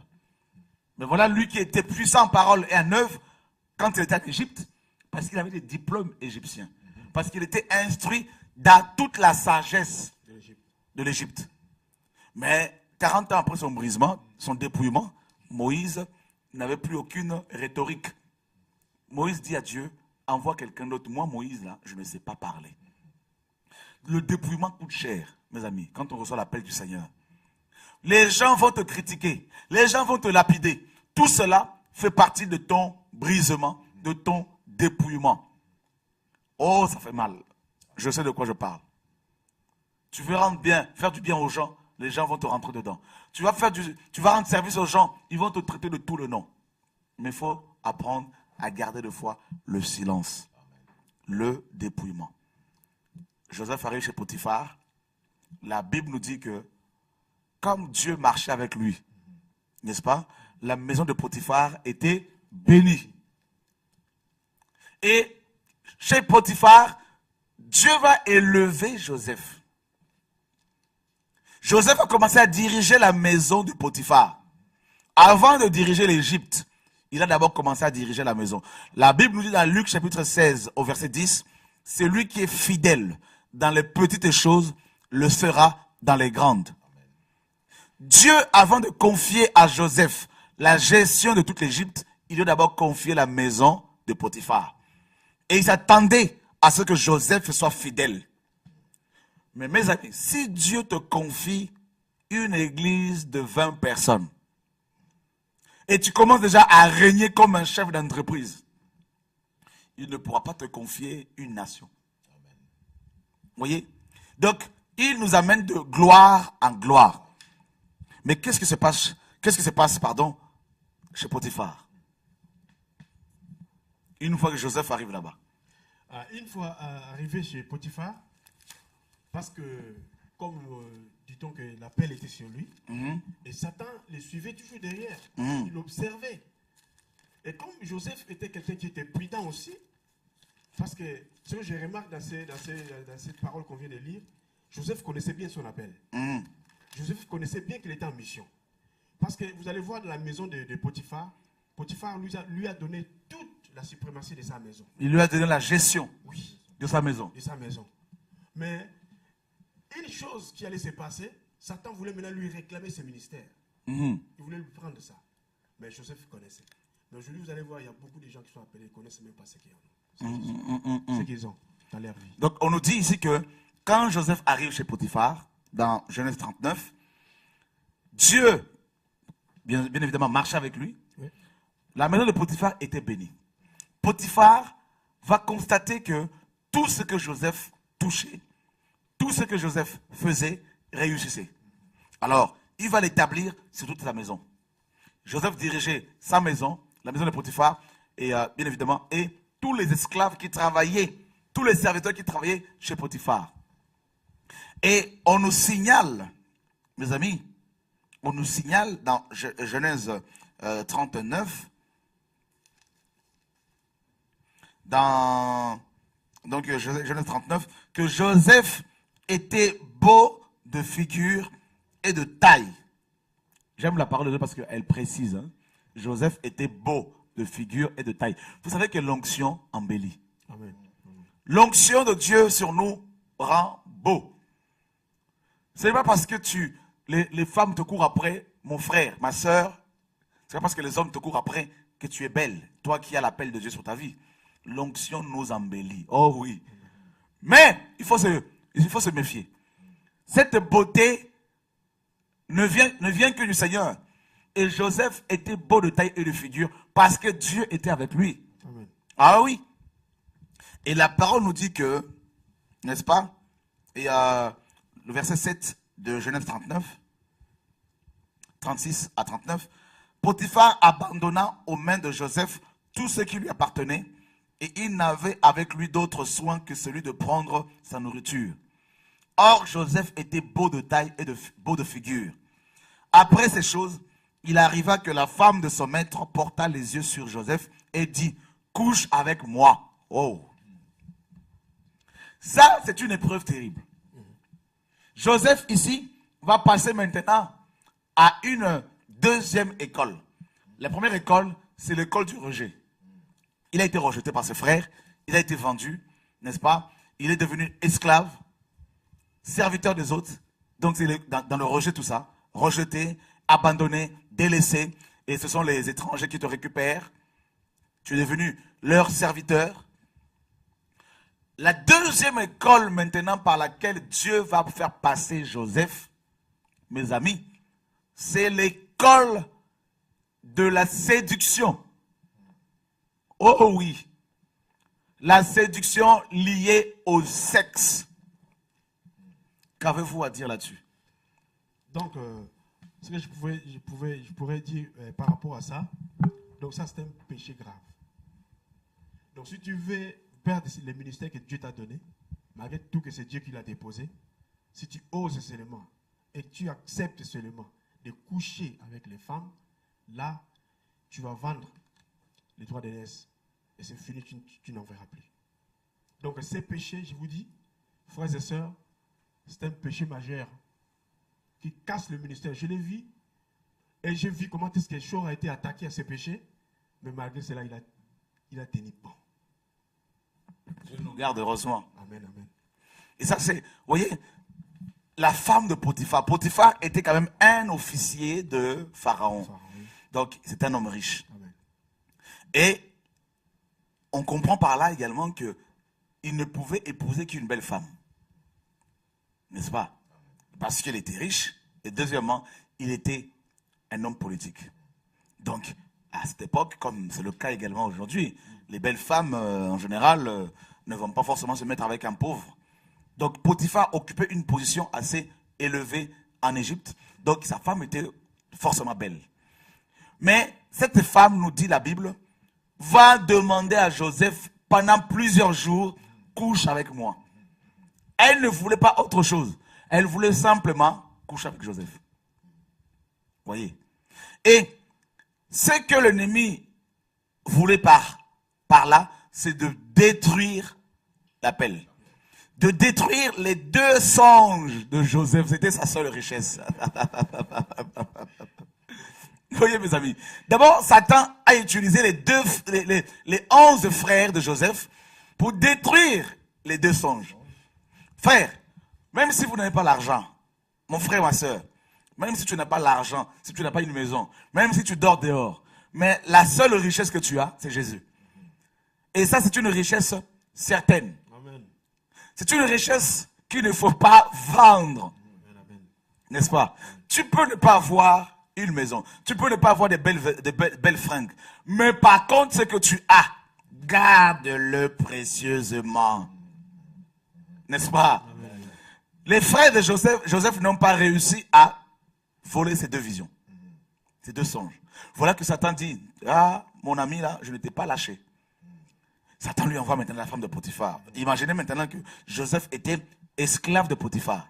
Mais voilà lui qui était puissant en parole et en œuvre quand il était en Égypte, parce qu'il avait des diplômes égyptiens. Parce qu'il était instruit dans toute la sagesse de l'Égypte. Mais 40 ans après son brisement, son dépouillement, Moïse n'avait plus aucune rhétorique. Moïse dit à Dieu, envoie quelqu'un d'autre. Moi, Moïse, là, je ne sais pas parler. Le dépouillement coûte cher, mes amis, quand on reçoit l'appel du Seigneur. Les gens vont te critiquer, les gens vont te lapider. Tout cela fait partie de ton brisement, de ton dépouillement. Oh, ça fait mal. Je sais de quoi je parle. Tu veux rendre bien, faire du bien aux gens, les gens vont te rentrer dedans. Tu vas rendre service aux gens, ils vont te traiter de tout le nom. Mais il faut apprendre à garder de fois le silence, le dépouillement. Joseph arrive chez Potiphar. La Bible nous dit que comme Dieu marchait avec lui, n'est-ce pas, la maison de Potiphar était bénie. Et chez Potiphar, Dieu va élever Joseph. Joseph a commencé à diriger la maison de Potiphar. Avant de diriger l'Égypte, il a d'abord commencé à diriger la maison. La Bible nous dit dans Luc chapitre 16 au verset 10, celui qui est fidèle dans les petites choses le sera dans les grandes. Dieu, avant de confier à Joseph la gestion de toute l'Égypte, il a d'abord confié la maison de Potiphar. Et il s'attendait à ce que Joseph soit fidèle. Mais mes amis, si Dieu te confie une église de 20 personnes, et tu commences déjà à régner comme un chef d'entreprise, il ne pourra pas te confier une nation. Vous voyez? Donc, il nous amène de gloire en gloire. Mais qu'est-ce qui se passe, chez Potiphar? Une fois que Joseph arrive là-bas. Une fois arrivé chez Potiphar, parce que, comme dit-on que l'appel était sur lui, et Satan le suivait toujours derrière. Il l'observait. Et comme Joseph était quelqu'un qui était prudent aussi, parce que ce que je remarque dans cette parole qu'on vient de lire, Joseph connaissait bien son appel. Joseph connaissait bien qu'il était en mission. Parce que vous allez voir dans la maison de Potiphar, Potiphar lui a donné toute la suprématie de sa maison. Il lui a donné la gestion de sa maison. De sa maison. Mais une chose qui allait se passer, Satan voulait maintenant lui réclamer ses ministères. Il voulait lui prendre ça. Mais Joseph connaissait. Mais aujourd'hui, vous allez voir, il y a beaucoup de gens qui sont appelés, ils ne connaissent même pas ce qu'ils ont dans leur vie. Donc, on nous dit ici que quand Joseph arrive chez Potiphar, dans Genèse 39, Dieu, bien évidemment, marchait avec lui. Oui. La maison de Potiphar était bénie. Potiphar va constater que tout ce que Joseph touchait, tout ce que Joseph faisait, réussissait. Alors, il va l'établir sur toute la maison. Joseph dirigeait sa maison, la maison de Potiphar, et bien évidemment, et tous les esclaves qui travaillaient, tous les serviteurs qui travaillaient chez Potiphar. Et on nous signale, mes amis, on nous signale dans Genèse 39, donc Genèse 39, que Joseph était beau de figure et de taille. J'aime la parole de Dieu parce qu'elle précise. Joseph était beau de figure et de taille. Vous savez que l'onction embellit. Amen. L'onction de Dieu sur nous rend beau. Ce n'est pas parce que les femmes te courent après, mon frère, ma soeur. C'est pas parce que les hommes te courent après que tu es belle. Toi qui as l'appel de Dieu sur ta vie. L'onction nous embellit. Oh oui. Mais il faut se méfier. Cette beauté ne vient que du Seigneur. Et Joseph était beau de taille et de figure parce que Dieu était avec lui. Amen. Ah oui. Et la parole nous dit que, n'est-ce pas? Et le verset 7 de Genèse 39, 36 à 39, Potiphar abandonna aux mains de Joseph tout ce qui lui appartenait et il n'avait avec lui d'autre soin que celui de prendre sa nourriture. Or, Joseph était beau de taille et beau de figure. Après ces choses, il arriva que la femme de son maître porta les yeux sur Joseph et dit, couche avec moi. Oh! Ça, c'est une épreuve terrible. Joseph, ici, va passer maintenant à une deuxième école. La première école, c'est l'école du rejet. Il a été rejeté par ses frères, il a été vendu, n'est-ce pas? Il est devenu esclave, serviteur des autres. Donc, c'est dans le rejet, tout ça. Rejeté, abandonné, délaissé. Et ce sont les étrangers qui te récupèrent. Tu es devenu leur serviteur. La deuxième école maintenant par laquelle Dieu va faire passer Joseph, mes amis, c'est l'école de la séduction. Oh oui, la séduction liée au sexe. Qu'avez-vous à dire là-dessus? Donc, ce que je pourrais dire par rapport à ça, donc ça c'est un péché grave. Donc si tu veux perdre les ministères que Dieu t'a donné, malgré tout que c'est Dieu qui l'a déposé, si tu oses seulement et tu acceptes seulement de coucher avec les femmes, là, tu vas vendre les droits d'aînesse et c'est fini, tu n'en verras plus. Donc ces péchés, je vous dis, frères et sœurs, c'est un péché majeur qui casse le ministère. Je l'ai vu et j'ai vu comment est-ce que Shaw a été attaqué à ces péchés, mais malgré cela, il a tenu bon. Dieu nous garde heureusement. Amen, amen. Et ça, c'est, vous voyez, la femme de Potiphar. Potiphar était quand même un officier de Pharaon. Oui. Donc, c'est un homme riche. Amen. Et on comprend par là également qu'il ne pouvait épouser qu'une belle femme. N'est-ce pas? Parce qu'il était riche. Et deuxièmement, il était un homme politique. Donc, à cette époque, comme c'est le cas également aujourd'hui, les belles femmes, en général, ne vont pas forcément se mettre avec un pauvre. Donc, Potiphar occupait une position assez élevée en Égypte. Donc, sa femme était forcément belle. Mais cette femme, nous dit la Bible, va demander à Joseph pendant plusieurs jours, couche avec moi. Elle ne voulait pas autre chose. Elle voulait simplement coucher avec Joseph. Voyez. Et ce que l'ennemi voulait par là, c'est de détruire l'appel. De détruire les deux songes de Joseph. C'était sa seule richesse. Vous voyez, mes amis. D'abord, Satan a utilisé les 11 frères de Joseph pour détruire les deux songes. Frère, même si vous n'avez pas l'argent, mon frère, ma soeur, même si tu n'as pas l'argent, si tu n'as pas une maison, même si tu dors dehors, mais la seule richesse que tu as, c'est Jésus. Et ça, c'est une richesse certaine. Amen. C'est une richesse qu'il ne faut pas vendre. N'est-ce pas? Tu peux ne pas avoir une maison. Tu peux ne pas avoir des belles fringues. Mais par contre, ce que tu as, garde-le précieusement. N'est-ce pas? Amen. Les frères de Joseph n'ont pas réussi à voler ces deux visions. Ces deux songes. Voilà que Satan dit, ah, mon ami là, je ne t'ai pas lâché. Satan lui envoie maintenant la femme de Potiphar. Imaginez maintenant que Joseph était esclave de Potiphar.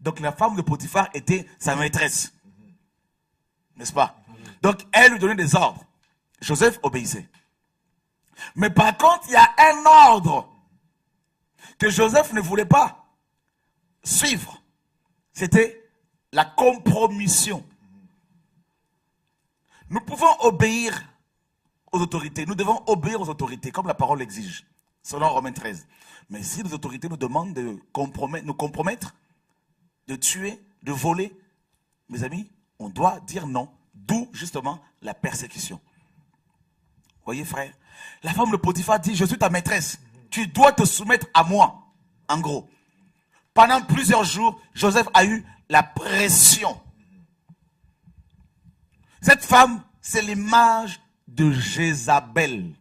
Donc la femme de Potiphar était sa maîtresse. N'est-ce pas? Donc elle lui donnait des ordres. Joseph obéissait. Mais par contre, il y a un ordre que Joseph ne voulait pas suivre. C'était la compromission. Nous pouvons obéir aux autorités. Nous devons obéir aux autorités, comme la parole l'exige, selon Romains 13. Mais si les autorités nous demandent de nous compromettre, de tuer, de voler, mes amis, on doit dire non. D'où d'où justement la persécution. Voyez frère, la femme de Potiphar dit, je suis ta maîtresse, tu dois te soumettre à moi, en gros. Pendant plusieurs jours, Joseph a eu la pression. Cette femme, c'est l'image de Jézabel,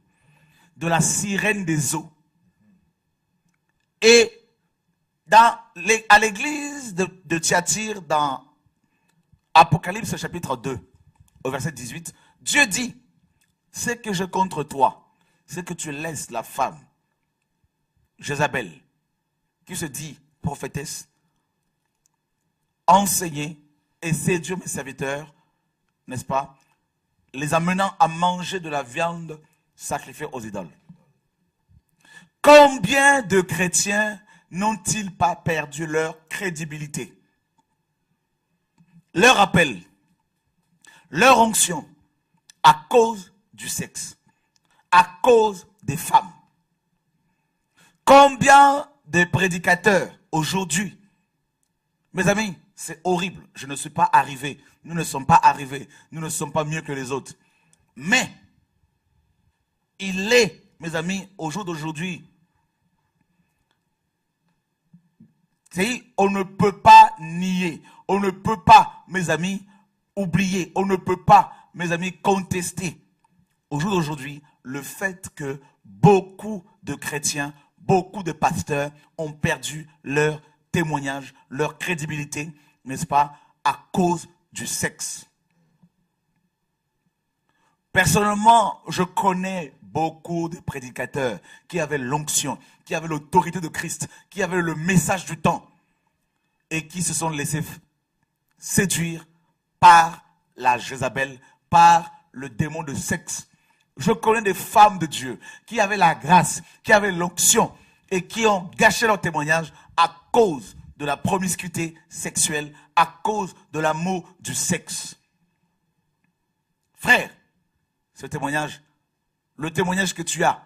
de la sirène des eaux. Et à l'église de Thyatire, dans Apocalypse chapitre 2, au verset 18, Dieu dit, ce que j'ai contre toi, c'est que tu laisses la femme, Jézabel, qui se dit prophétesse, enseigner et séduire mes serviteurs, n'est-ce pas, les amenant à manger de la viande sacrifiée aux idoles. Combien de chrétiens n'ont-ils pas perdu leur crédibilité, leur appel, leur onction à cause du sexe, à cause des femmes? Combien de prédicateurs aujourd'hui, mes amis, c'est horrible, je ne suis pas arrivé, nous ne sommes pas arrivés, nous ne sommes pas mieux que les autres. Mais, il est, mes amis, au jour d'aujourd'hui, on ne peut pas nier, on ne peut pas, mes amis, oublier, on ne peut pas, mes amis, contester, au jour d'aujourd'hui, le fait que beaucoup de chrétiens, beaucoup de pasteurs ont perdu leur témoignage, leur crédibilité, n'est-ce pas, à cause du sexe. Personnellement, je connais beaucoup de prédicateurs qui avaient l'onction, qui avaient l'autorité de Christ, qui avaient le message du temps et qui se sont laissés séduire par la Jézabel, par le démon de sexe. Je connais des femmes de Dieu qui avaient la grâce, qui avaient l'onction et qui ont gâché leur témoignage à cause de la promiscuité sexuelle, à cause de l'amour du sexe. Frère, ce témoignage, le témoignage que tu as,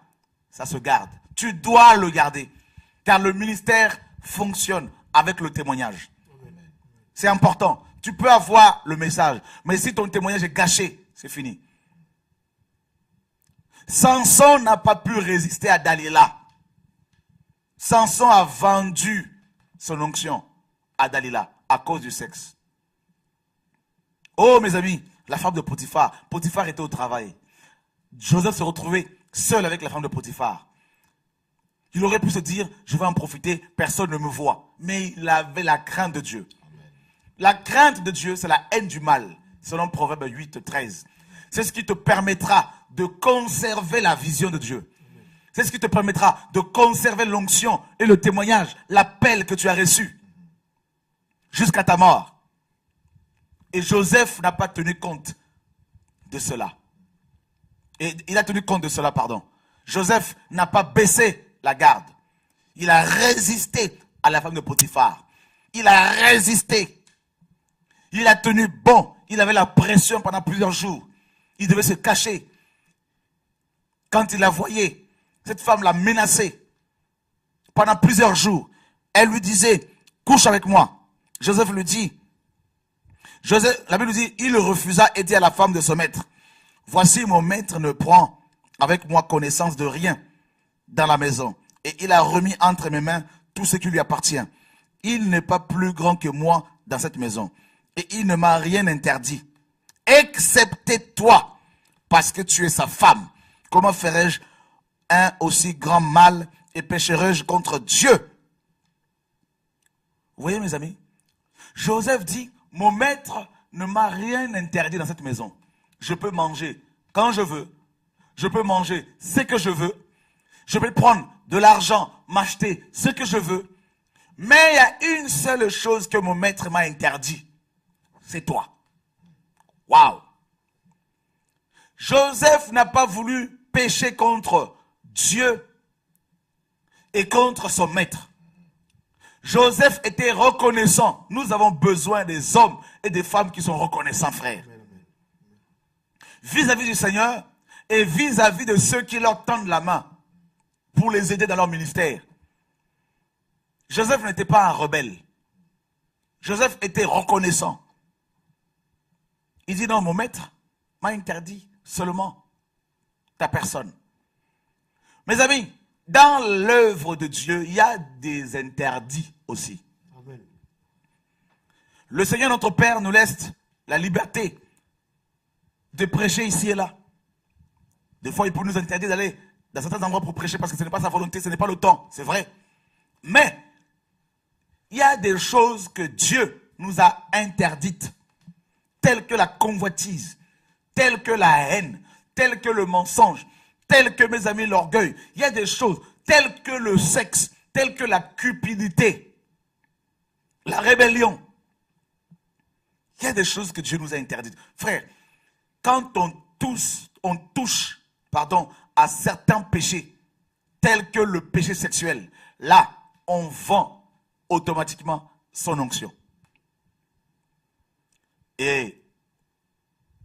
ça se garde. Tu dois le garder, car le ministère fonctionne avec le témoignage. C'est important. Tu peux avoir le message, mais si ton témoignage est gâché, c'est fini. Samson n'a pas pu résister à Dalila. Samson a vendu son onction à Dalila à cause du sexe. Oh mes amis, la femme de Potiphar. Potiphar était au travail. Joseph se retrouvait seul avec la femme de Potiphar. Il aurait pu se dire, je vais en profiter, personne ne me voit. Mais il avait la crainte de Dieu. La crainte de Dieu, c'est la haine du mal, selon Proverbe 8, 13. C'est ce qui te permettra de conserver la vision de Dieu. C'est ce qui te permettra de conserver l'onction et le témoignage, l'appel que tu as reçu jusqu'à ta mort. Et Joseph n'a pas tenu compte de cela. Et il a tenu compte de cela, pardon. Joseph n'a pas baissé la garde. Il a résisté à la femme de Potiphar. Il a résisté. Il a tenu bon. Il avait la pression pendant plusieurs jours. Il devait se cacher. Quand il la voyait, cette femme l'a menacé pendant plusieurs jours. Elle lui disait, couche avec moi. Joseph lui dit, la Bible lui dit, il refusa et dit à la femme de son maître, voici mon maître ne prend avec moi connaissance de rien dans la maison. Et il a remis entre mes mains tout ce qui lui appartient. Il n'est pas plus grand que moi dans cette maison. Et il ne m'a rien interdit, excepté toi, parce que tu es sa femme. Comment ferais-je un aussi grand mal et pécherai-je contre Dieu? Vous voyez mes amis? Joseph dit, mon maître ne m'a rien interdit dans cette maison. Je peux manger quand je veux. Je peux manger ce que je veux. Je peux prendre de l'argent, m'acheter ce que je veux. Mais il y a une seule chose que mon maître m'a interdit. C'est toi. Waouh! Joseph n'a pas voulu pécher contre Dieu et contre son maître. Joseph était reconnaissant. Nous avons besoin des hommes et des femmes qui sont reconnaissants, frères. Vis-à-vis du Seigneur et vis-à-vis de ceux qui leur tendent la main pour les aider dans leur ministère. Joseph n'était pas un rebelle. Joseph était reconnaissant. Il dit, non, mon maître m'a interdit seulement ta personne. Mes amis, dans l'œuvre de Dieu, il y a des interdits aussi. Amen. Le Seigneur notre Père nous laisse la liberté de prêcher ici et là. Des fois, il peut nous interdire d'aller dans certains endroits pour prêcher parce que ce n'est pas sa volonté, ce n'est pas le temps, c'est vrai. Mais, il y a des choses que Dieu nous a interdites, telles que la convoitise, telles que la haine, telles que le mensonge, telles que, mes amis, l'orgueil. Il y a des choses telles que le sexe, telles que la cupidité, la rébellion. Il y a des choses que Dieu nous a interdites. Frère, quand on touche à certains péchés, tels que le péché sexuel, là, on vend automatiquement son onction. Et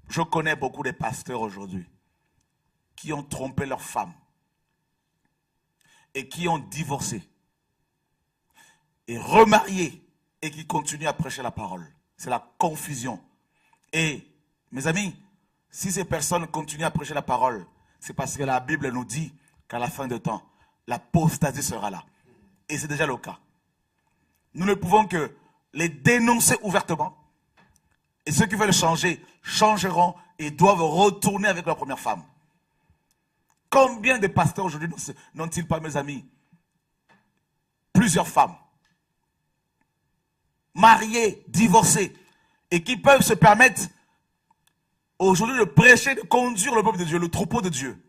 je connais beaucoup de pasteurs aujourd'hui qui ont trompé leurs femmes et qui ont divorcé et remarié et qui continuent à prêcher la parole. C'est la confusion. Et, mes amis, si ces personnes continuent à prêcher la parole, c'est parce que la Bible nous dit qu'à la fin de temps, l'apostasie sera là. Et c'est déjà le cas. Nous ne pouvons que les dénoncer ouvertement. Et ceux qui veulent changer, changeront et doivent retourner avec leur première femme. Combien de pasteurs aujourd'hui n'ont-ils pas, mes amis, plusieurs femmes, mariées, divorcées, et qui peuvent se permettre aujourd'hui de prêcher, de conduire le peuple de Dieu, le troupeau de Dieu,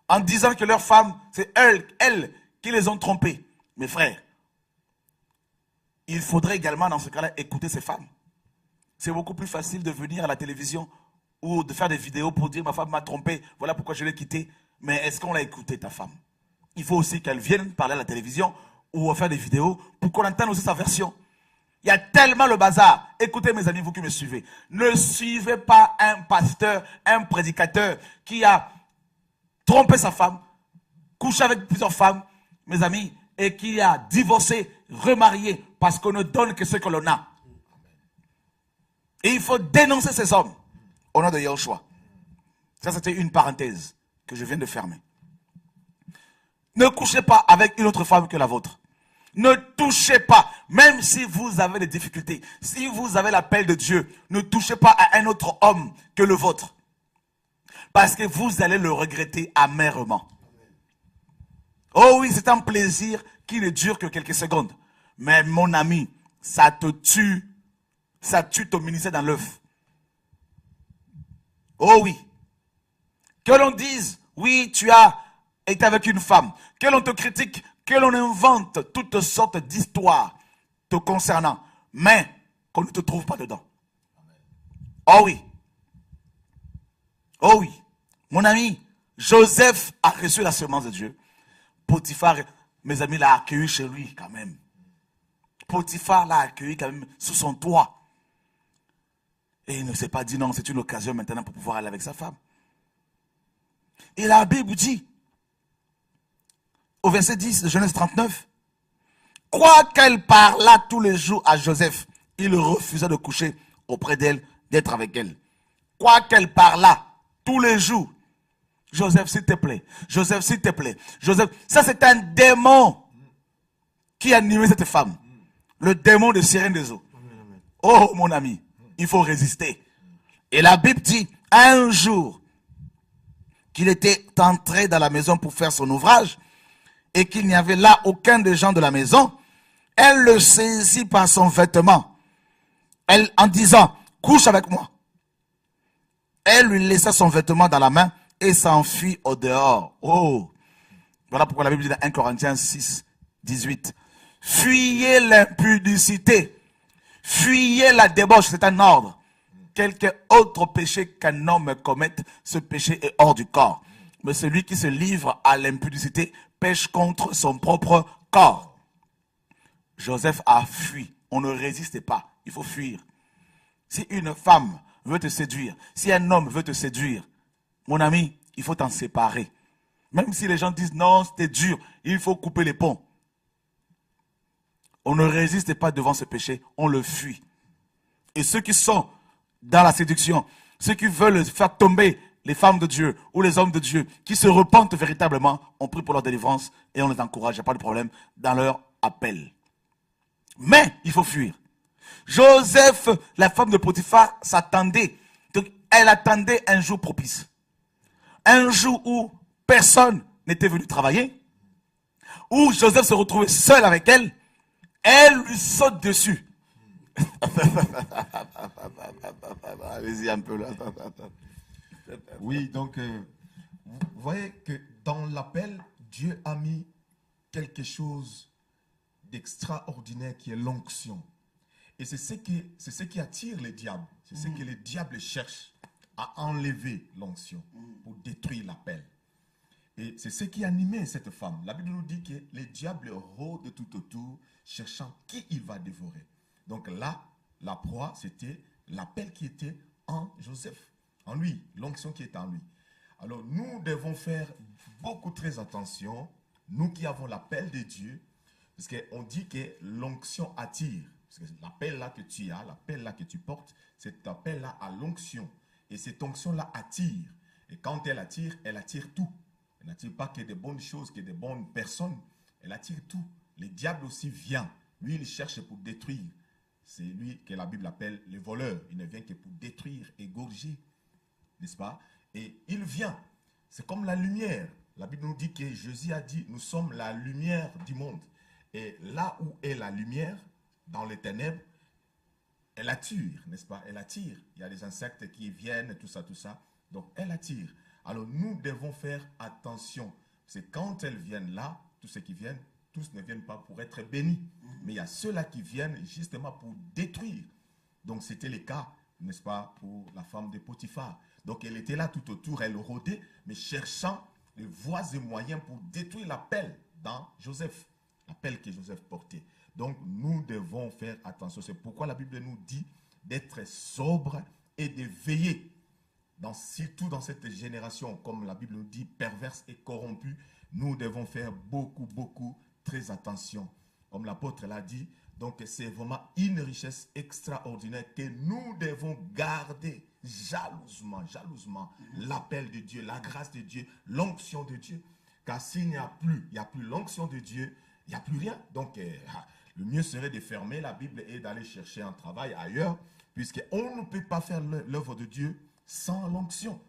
en disant que leurs femmes, c'est elles qui les ont trompées. Mes frères, il faudrait également dans ce cas-là écouter ces femmes. C'est beaucoup plus facile de venir à la télévision ou de faire des vidéos pour dire ma femme m'a trompé, voilà pourquoi je l'ai quittée. Mais est-ce qu'on l'a écouté, ta femme? Il faut aussi qu'elle vienne parler à la télévision ou faire des vidéos pour qu'on entende aussi sa version. Il y a tellement le bazar. Écoutez mes amis, vous qui me suivez. Ne suivez pas un pasteur, un prédicateur qui a trompé sa femme, couché avec plusieurs femmes, mes amis, et qui a divorcé, remarié, parce qu'on ne donne que ce que l'on a. Et il faut dénoncer ces hommes au nom de Yahushua. Ça, c'était une parenthèse que je viens de fermer. Ne couchez pas avec une autre femme que la vôtre. Ne touchez pas, même si vous avez des difficultés, si vous avez l'appel de Dieu, ne touchez pas à un autre homme que le vôtre. Parce que vous allez le regretter amèrement. Oh oui, c'est un plaisir qui ne dure que quelques secondes. Mais mon ami, ça te tue. Ça tue ton ministère dans l'œuf. Oh oui. Que l'on dise, oui, tu as été avec une femme. Que l'on te critique, que l'on invente toutes sortes d'histoires te concernant. Mais qu'on ne te trouve pas dedans. Oh oui. Oh oui. Mon ami, Joseph a reçu la semence de Dieu. Potiphar, mes amis, l'a accueilli chez lui quand même. Potiphar l'a accueilli quand même sous son toit. Et il ne s'est pas dit non, c'est une occasion maintenant pour pouvoir aller avec sa femme. Et la Bible dit, au verset 10 de Genèse 39, quoiqu'elle parlât tous les jours à Joseph, il refusa de coucher auprès d'elle, d'être avec elle. Quoiqu'elle parlât tous les jours, Joseph, s'il te plaît, Joseph, s'il te plaît, Joseph, ça c'est un démon qui animait cette femme. Le démon de Sirène des eaux. Oh mon ami, il faut résister. Et la Bible dit, un jour, qu'il était entré dans la maison pour faire son ouvrage, et qu'il n'y avait là aucun des gens de la maison, elle le saisit par son vêtement, elle, en disant, couche avec moi. Elle lui laissa son vêtement dans la main et s'enfuit au dehors. Oh, voilà pourquoi la Bible dit dans 1 Corinthiens 6, 18, fuyez l'impudicité. Fuyez la débauche, c'est un ordre. Quelque autre péché qu'un homme commette, ce péché est hors du corps. Mais celui qui se livre à l'impudicité pêche contre son propre corps. Joseph a fui. On ne résiste pas. Il faut fuir. Si une femme veut te séduire, si un homme veut te séduire, mon ami, il faut t'en séparer. Même si les gens disent non, c'était dur, il faut couper les ponts. On ne résiste pas devant ce péché, on le fuit. Et ceux qui sont dans la séduction, ceux qui veulent faire tomber les femmes de Dieu ou les hommes de Dieu, qui se repentent véritablement, on prie pour leur délivrance et on les encourage, il n'y a pas de problème, dans leur appel. Mais il faut fuir. Joseph, la femme de Potiphar, s'attendait. Donc, elle attendait un jour propice. Un jour où personne n'était venu travailler, où Joseph se retrouvait seul avec elle, elle lui saute dessus. Allez-y un peu là. Oui, donc, vous voyez que dans l'appel, Dieu a mis quelque chose d'extraordinaire qui est l'onction. Et c'est ce qui attire les diables. C'est ce que les diables cherchent, à enlever l'onction pour détruire l'appel. Et c'est ce qui animait cette femme. La Bible nous dit que les diables rôdent tout autour, cherchant qui il va dévorer. Donc là, la proie, c'était l'appel qui était en Joseph, en lui, l'onction qui est en lui. Alors nous devons faire beaucoup très attention, nous qui avons l'appel de Dieu, parce qu'on dit que l'onction attire. Parce que l'appel là que tu as, l'appel là que tu portes, cet appel là a l'onction. Et cette onction là attire. Et quand elle attire tout. Elle n'attire pas que des bonnes choses, que des bonnes personnes. Elle attire tout. Le diable aussi vient. Lui, il cherche pour détruire. C'est lui que la Bible appelle le voleur. Il ne vient que pour détruire, égorger. N'est-ce pas? Et il vient. C'est comme la lumière. La Bible nous dit que Jésus a dit, nous sommes la lumière du monde. Et là où est la lumière, dans les ténèbres, elle attire, n'est-ce pas? Elle attire. Il y a des insectes qui viennent, tout ça. Donc, elle attire. Alors, nous devons faire attention. C'est quand elles viennent là, tous ceux qui viennent, tous ne viennent pas pour être bénis. Mais il y a ceux-là qui viennent justement pour détruire. Donc, c'était le cas, n'est-ce pas, pour la femme de Potiphar. Donc, elle était là tout autour, elle rôdait, mais cherchant les voies et moyens pour détruire l'appel dans Joseph. L'appel que Joseph portait. Donc, nous devons faire attention. C'est pourquoi la Bible nous dit d'être sobre et de veiller. Surtout dans cette génération, comme la Bible nous dit, perverse et corrompue, nous devons faire beaucoup, très attention. Comme l'apôtre l'a dit, donc c'est vraiment une richesse extraordinaire que nous devons garder jalousement, l'appel de Dieu, la grâce de Dieu, l'onction de Dieu. Car s'il n'y a plus l'onction de Dieu, il n'y a plus rien. Donc, le mieux serait de fermer la Bible et d'aller chercher un travail ailleurs, puisqu'on ne peut pas faire l'œuvre de Dieu sans l'onction.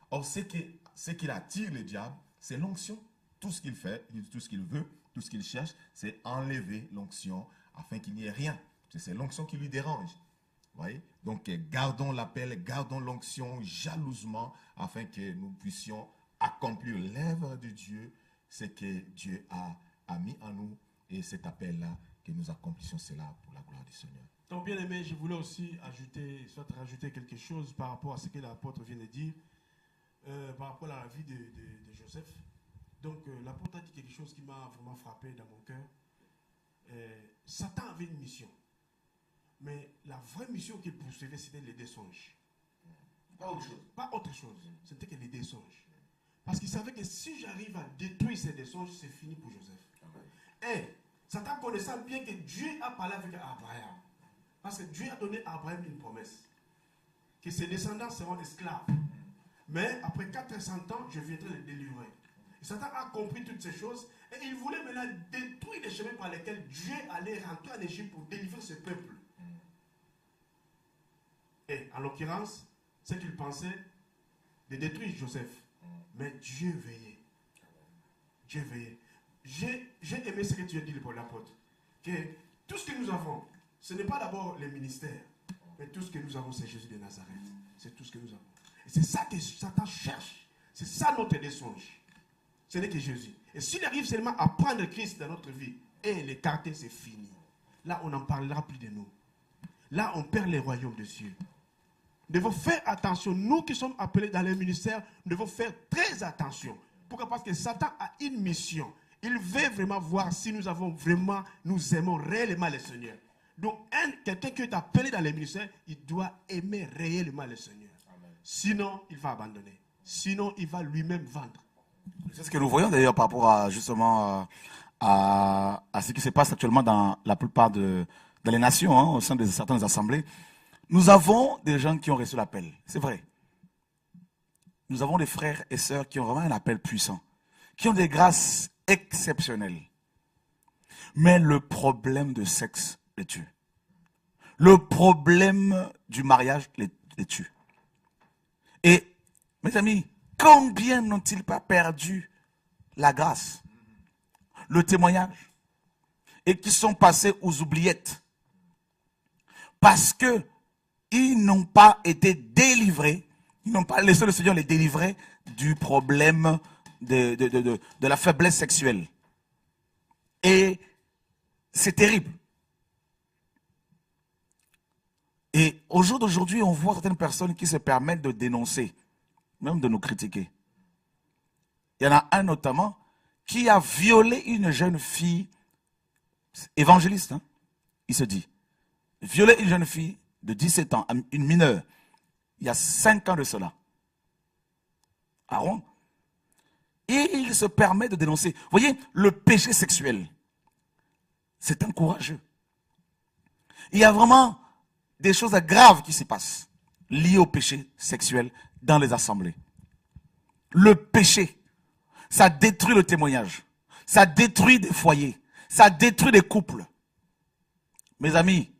Or, ce qui attire le diable, c'est l'onction. Tout ce qu'il fait, tout ce qu'il veut, tout ce qu'il cherche, c'est enlever l'onction afin qu'il n'y ait rien. C'est l'onction qui lui dérange. Vous voyez? Donc, gardons l'appel, gardons l'onction jalousement afin que nous puissions accomplir l'œuvre de Dieu, ce que Dieu a mis en nous, et cet appel-là, que nous accomplissions cela pour la gloire du Seigneur. Donc, bien aimé, je voulais aussi rajouter quelque chose par rapport à ce que l'apôtre vient de dire, par rapport à la vie de Joseph. Donc, l'apôtre a dit quelque chose qui m'a vraiment frappé dans mon cœur. Satan avait une mission. Mais la vraie mission qu'il poursuivait, c'était les songes. Pas autre chose. C'était que les songes. Parce qu'il savait que si j'arrive à détruire ces songes, c'est fini pour Joseph. Et Satan connaissant bien que Dieu a parlé avec Abraham. Parce que Dieu a donné à Abraham une promesse. Que ses descendants seront esclaves. Mais après 400 ans, je viendrai les délivrer. Et Satan a compris toutes ces choses. Et il voulait maintenant détruire les chemins par lesquels Dieu allait rentrer en Égypte pour délivrer ce peuple. Et en l'occurrence, c'est qu'il pensait de détruire Joseph. Mais Dieu veillait. Dieu veillait. J'ai aimé ce que tu as dit pour l'apôtre. Que tout ce que nous avons, ce n'est pas d'abord les ministères, mais tout ce que nous avons, c'est Jésus de Nazareth. C'est tout ce que nous avons. Et c'est ça que Satan cherche. C'est ça notre mensonge. Ce n'est que Jésus. Et s'il arrive seulement à prendre Christ dans notre vie, et l'écarter, c'est fini. Là, on n'en parlera plus de nous. Là, on perd les royaumes de Dieu. Nous devons faire attention. Nous qui sommes appelés dans les ministères, nous devons faire très attention. Pourquoi? Parce que Satan a une mission. Il veut vraiment voir si nous aimons réellement le Seigneur. Donc, quelqu'un qui est appelé dans les ministères, il doit aimer réellement le Seigneur. Amen. Sinon, il va abandonner. Sinon, il va lui-même vendre. C'est ce que nous voyons d'ailleurs par rapport à justement à ce qui se passe actuellement dans la plupart dans les nations, au sein de certaines assemblées. Nous avons des gens qui ont reçu l'appel, c'est vrai. nous avons des frères et sœurs qui ont vraiment un appel puissant, qui ont des grâces exceptionnelles. Mais le problème de sexe les tue. Le problème du mariage les tue. Et, mes amis, combien n'ont-ils pas perdu la grâce, le témoignage, et qui sont passés aux oubliettes parce qu'ils n'ont pas été délivrés, ils n'ont pas laissé le Seigneur les délivrer du problème de la faiblesse sexuelle. Et c'est terrible. Et au jour d'aujourd'hui, on voit certaines personnes qui se permettent de dénoncer, même de nous critiquer. Il y en a un notamment qui a violé une jeune fille, évangéliste, hein, il se dit, violé une jeune fille de 17 ans, une mineure, il y a 5 ans de cela. À Rouen. Et il se permet de dénoncer. Vous voyez, le péché sexuel, c'est un courageux. Il y a vraiment des choses graves qui s'y passent, liées au péché sexuel dans les assemblées. Le péché, ça détruit le témoignage. Ça détruit des foyers. Ça détruit des couples. Mes amis,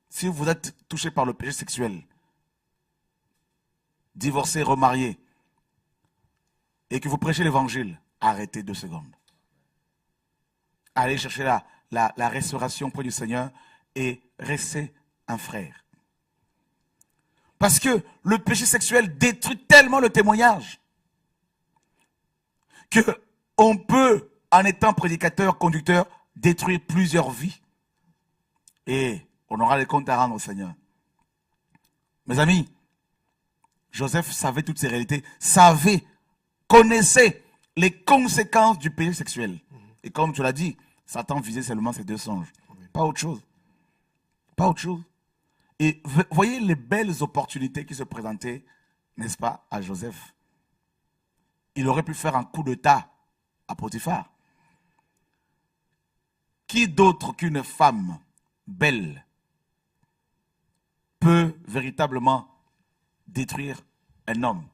si vous êtes touchés par le péché sexuel, divorcés, remariés, et que vous prêchez l'évangile, arrêtez 2 secondes. Allez chercher la restauration auprès du Seigneur et restez un frère. Parce que le péché sexuel détruit tellement le témoignage qu'on peut, en étant prédicateur, conducteur, détruire plusieurs vies. Et on aura les comptes à rendre au Seigneur. Mes amis, Joseph savait toutes ces réalités, connaissait les conséquences du péché sexuel. Et comme tu l'as dit, Satan visait seulement ces 2 songes. Pas autre chose. Pas autre chose. Et voyez les belles opportunités qui se présentaient, n'est-ce pas, à Joseph. Il aurait pu faire un coup d'état à Potiphar. Qui d'autre qu'une femme belle peut véritablement détruire un homme?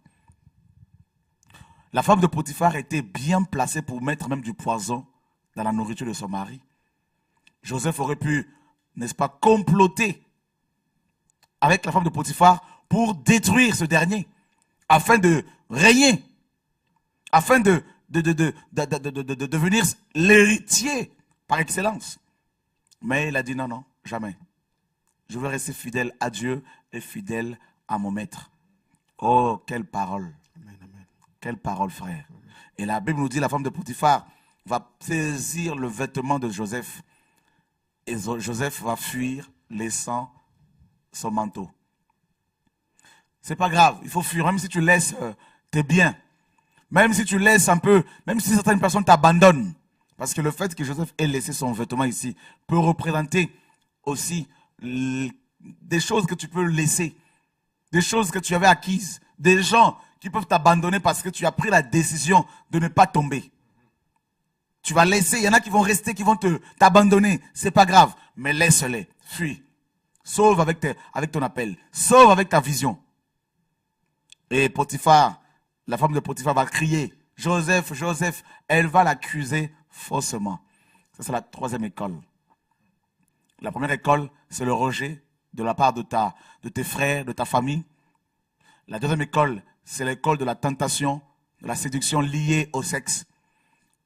La femme de Potiphar était bien placée pour mettre même du poison dans la nourriture de son mari. Joseph aurait pu, n'est-ce pas, comploter avec la femme de Potiphar pour détruire ce dernier, afin de régner, afin de devenir l'héritier par excellence. Mais il a dit non, non, jamais. Je veux rester fidèle à Dieu et fidèle à mon maître. Oh, quelle parole. Amen, amen. Quelle parole, frère. Et la Bible nous dit, la femme de Potiphar va saisir le vêtement de Joseph. Et Joseph va fuir, laissant son manteau. C'est pas grave, il faut fuir, même si tu laisses tes biens. Même si tu laisses un peu, même si certaines personnes t'abandonnent. Parce que le fait que Joseph ait laissé son vêtement ici peut représenter aussi des choses que tu peux laisser. Des choses que tu avais acquises. Des gens qui peuvent t'abandonner parce que tu as pris la décision de ne pas tomber. Tu vas laisser, il y en a qui vont rester, qui vont t'abandonner. C'est pas grave, mais laisse-les, fuis. Sauve avec ton appel. Sauve avec ta vision. Et Potiphar, la femme de Potiphar va crier, Joseph, Joseph, elle va l'accuser faussement. Ça, c'est la 3e école. La première école, c'est le rejet de la part de tes frères, de ta famille. La 2e école, c'est l'école de la tentation, de la séduction liée au sexe.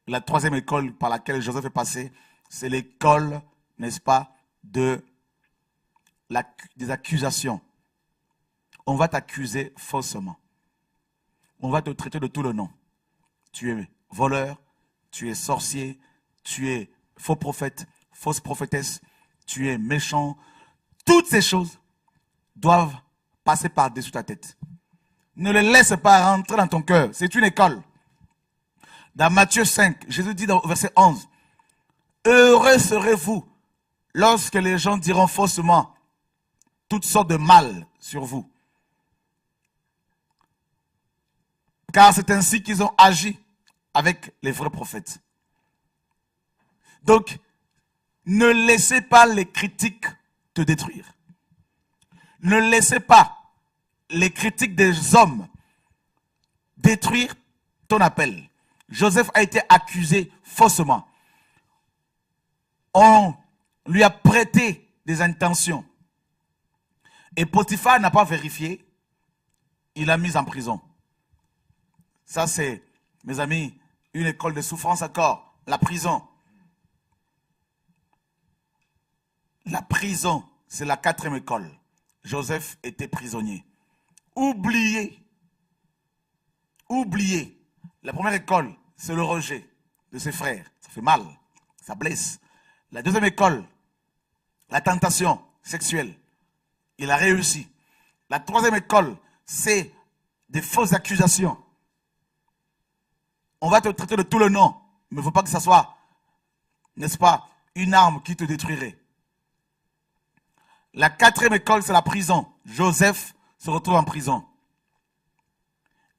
La 3e école par laquelle Joseph est passé, c'est l'école, n'est-ce pas, des accusations. On va t'accuser faussement. On va te traiter de tout le nom. Tu es voleur, tu es sorcier, tu es faux prophète, fausse prophétesse, tu es méchant. Toutes ces choses doivent passer par-dessus ta tête. Ne les laisse pas rentrer dans ton cœur. C'est une école. Dans Matthieu 5, Jésus dit au verset 11, « Heureux serez-vous lorsque les gens diront faussement toutes sortes de mal sur vous. Car c'est ainsi qu'ils ont agi avec les vrais prophètes. » Donc, ne laissez pas les critiques te détruire. Ne laissez pas les critiques des hommes détruire ton appel. Joseph a été accusé faussement. On lui a prêté des intentions. Et Potiphar n'a pas vérifié. Il l'a mis en prison. Ça, c'est, mes amis, une école de souffrance encore. La prison. La prison, c'est la 4e école. Joseph était prisonnier. Oubliez. Oubliez. La première école, c'est le rejet de ses frères. Ça fait mal. Ça blesse. La 2e école, la tentation sexuelle. Il a réussi. La 3e école, c'est des fausses accusations. On va te traiter de tout le nom, mais il ne faut pas que ça soit, n'est-ce pas, une arme qui te détruirait. La 4e école, c'est la prison. Joseph se retrouve en prison.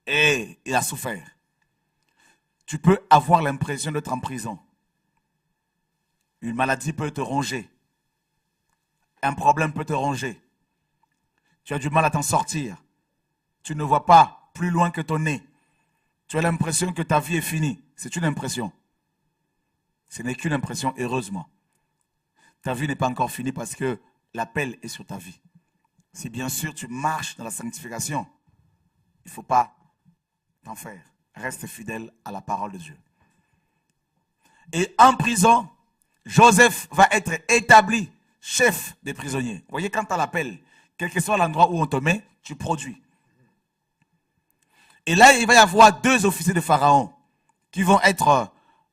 Et il a souffert. Tu peux avoir l'impression d'être en prison. Une maladie peut te ronger. Un problème peut te ronger. Tu as du mal à t'en sortir. Tu ne vois pas plus loin que ton nez. Tu as l'impression que ta vie est finie. C'est une impression. Ce n'est qu'une impression, heureusement. Ta vie n'est pas encore finie parce que l'appel est sur ta vie. Si bien sûr tu marches dans la sanctification, il ne faut pas t'en faire. Reste fidèle à la parole de Dieu. Et en prison, Joseph va être établi chef des prisonniers. Vous voyez, quand tu as l'appel, quel que soit l'endroit où on te met, tu produis. Et là, il va y avoir 2 officiers de Pharaon qui vont être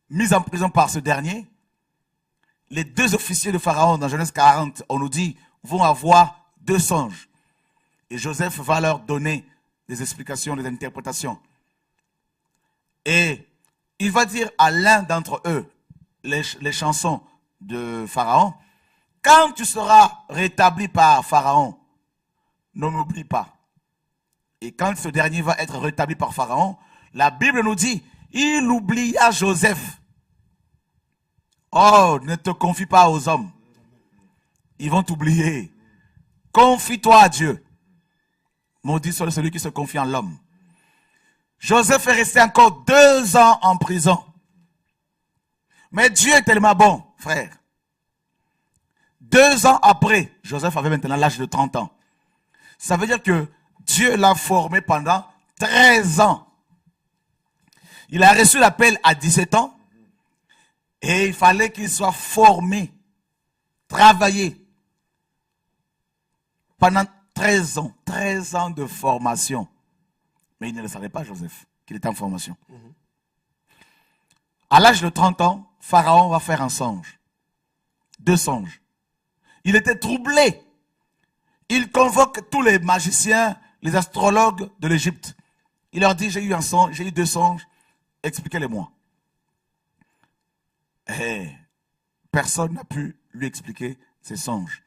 mis en prison par ce dernier. Les 2 officiers de Pharaon, dans Genèse 40, on nous dit, vont avoir 2 songes. Et Joseph va leur donner des explications, des interprétations. Et il va dire à l'un d'entre eux, les chansons de Pharaon, quand tu seras rétabli par Pharaon, ne m'oublie pas. Et quand ce dernier va être rétabli par Pharaon, la Bible nous dit, il oublia Joseph. Oh, ne te confie pas aux hommes. Ils vont t'oublier. Confie-toi à Dieu. Maudit soit celui qui se confie en l'homme. Joseph est resté encore 2 ans en prison. Mais Dieu est tellement bon, frère. 2 ans après, Joseph avait maintenant l'âge de 30 ans. Ça veut dire que Dieu l'a formé pendant 13 ans. Il a reçu l'appel à 17 ans. Et il fallait qu'il soit formé, travaillé. Pendant 13 ans. 13 ans de formation. Mais il ne le savait pas, Joseph, qu'il était en formation. À l'âge de 30 ans, Pharaon va faire un songe. 2 songes. Il était troublé. Il convoque tous les magiciens, les astrologues de l'Égypte. Il leur dit, j'ai eu un songe, j'ai eu 2 songes, expliquez-les-moi. Et personne n'a pu lui expliquer ces songes.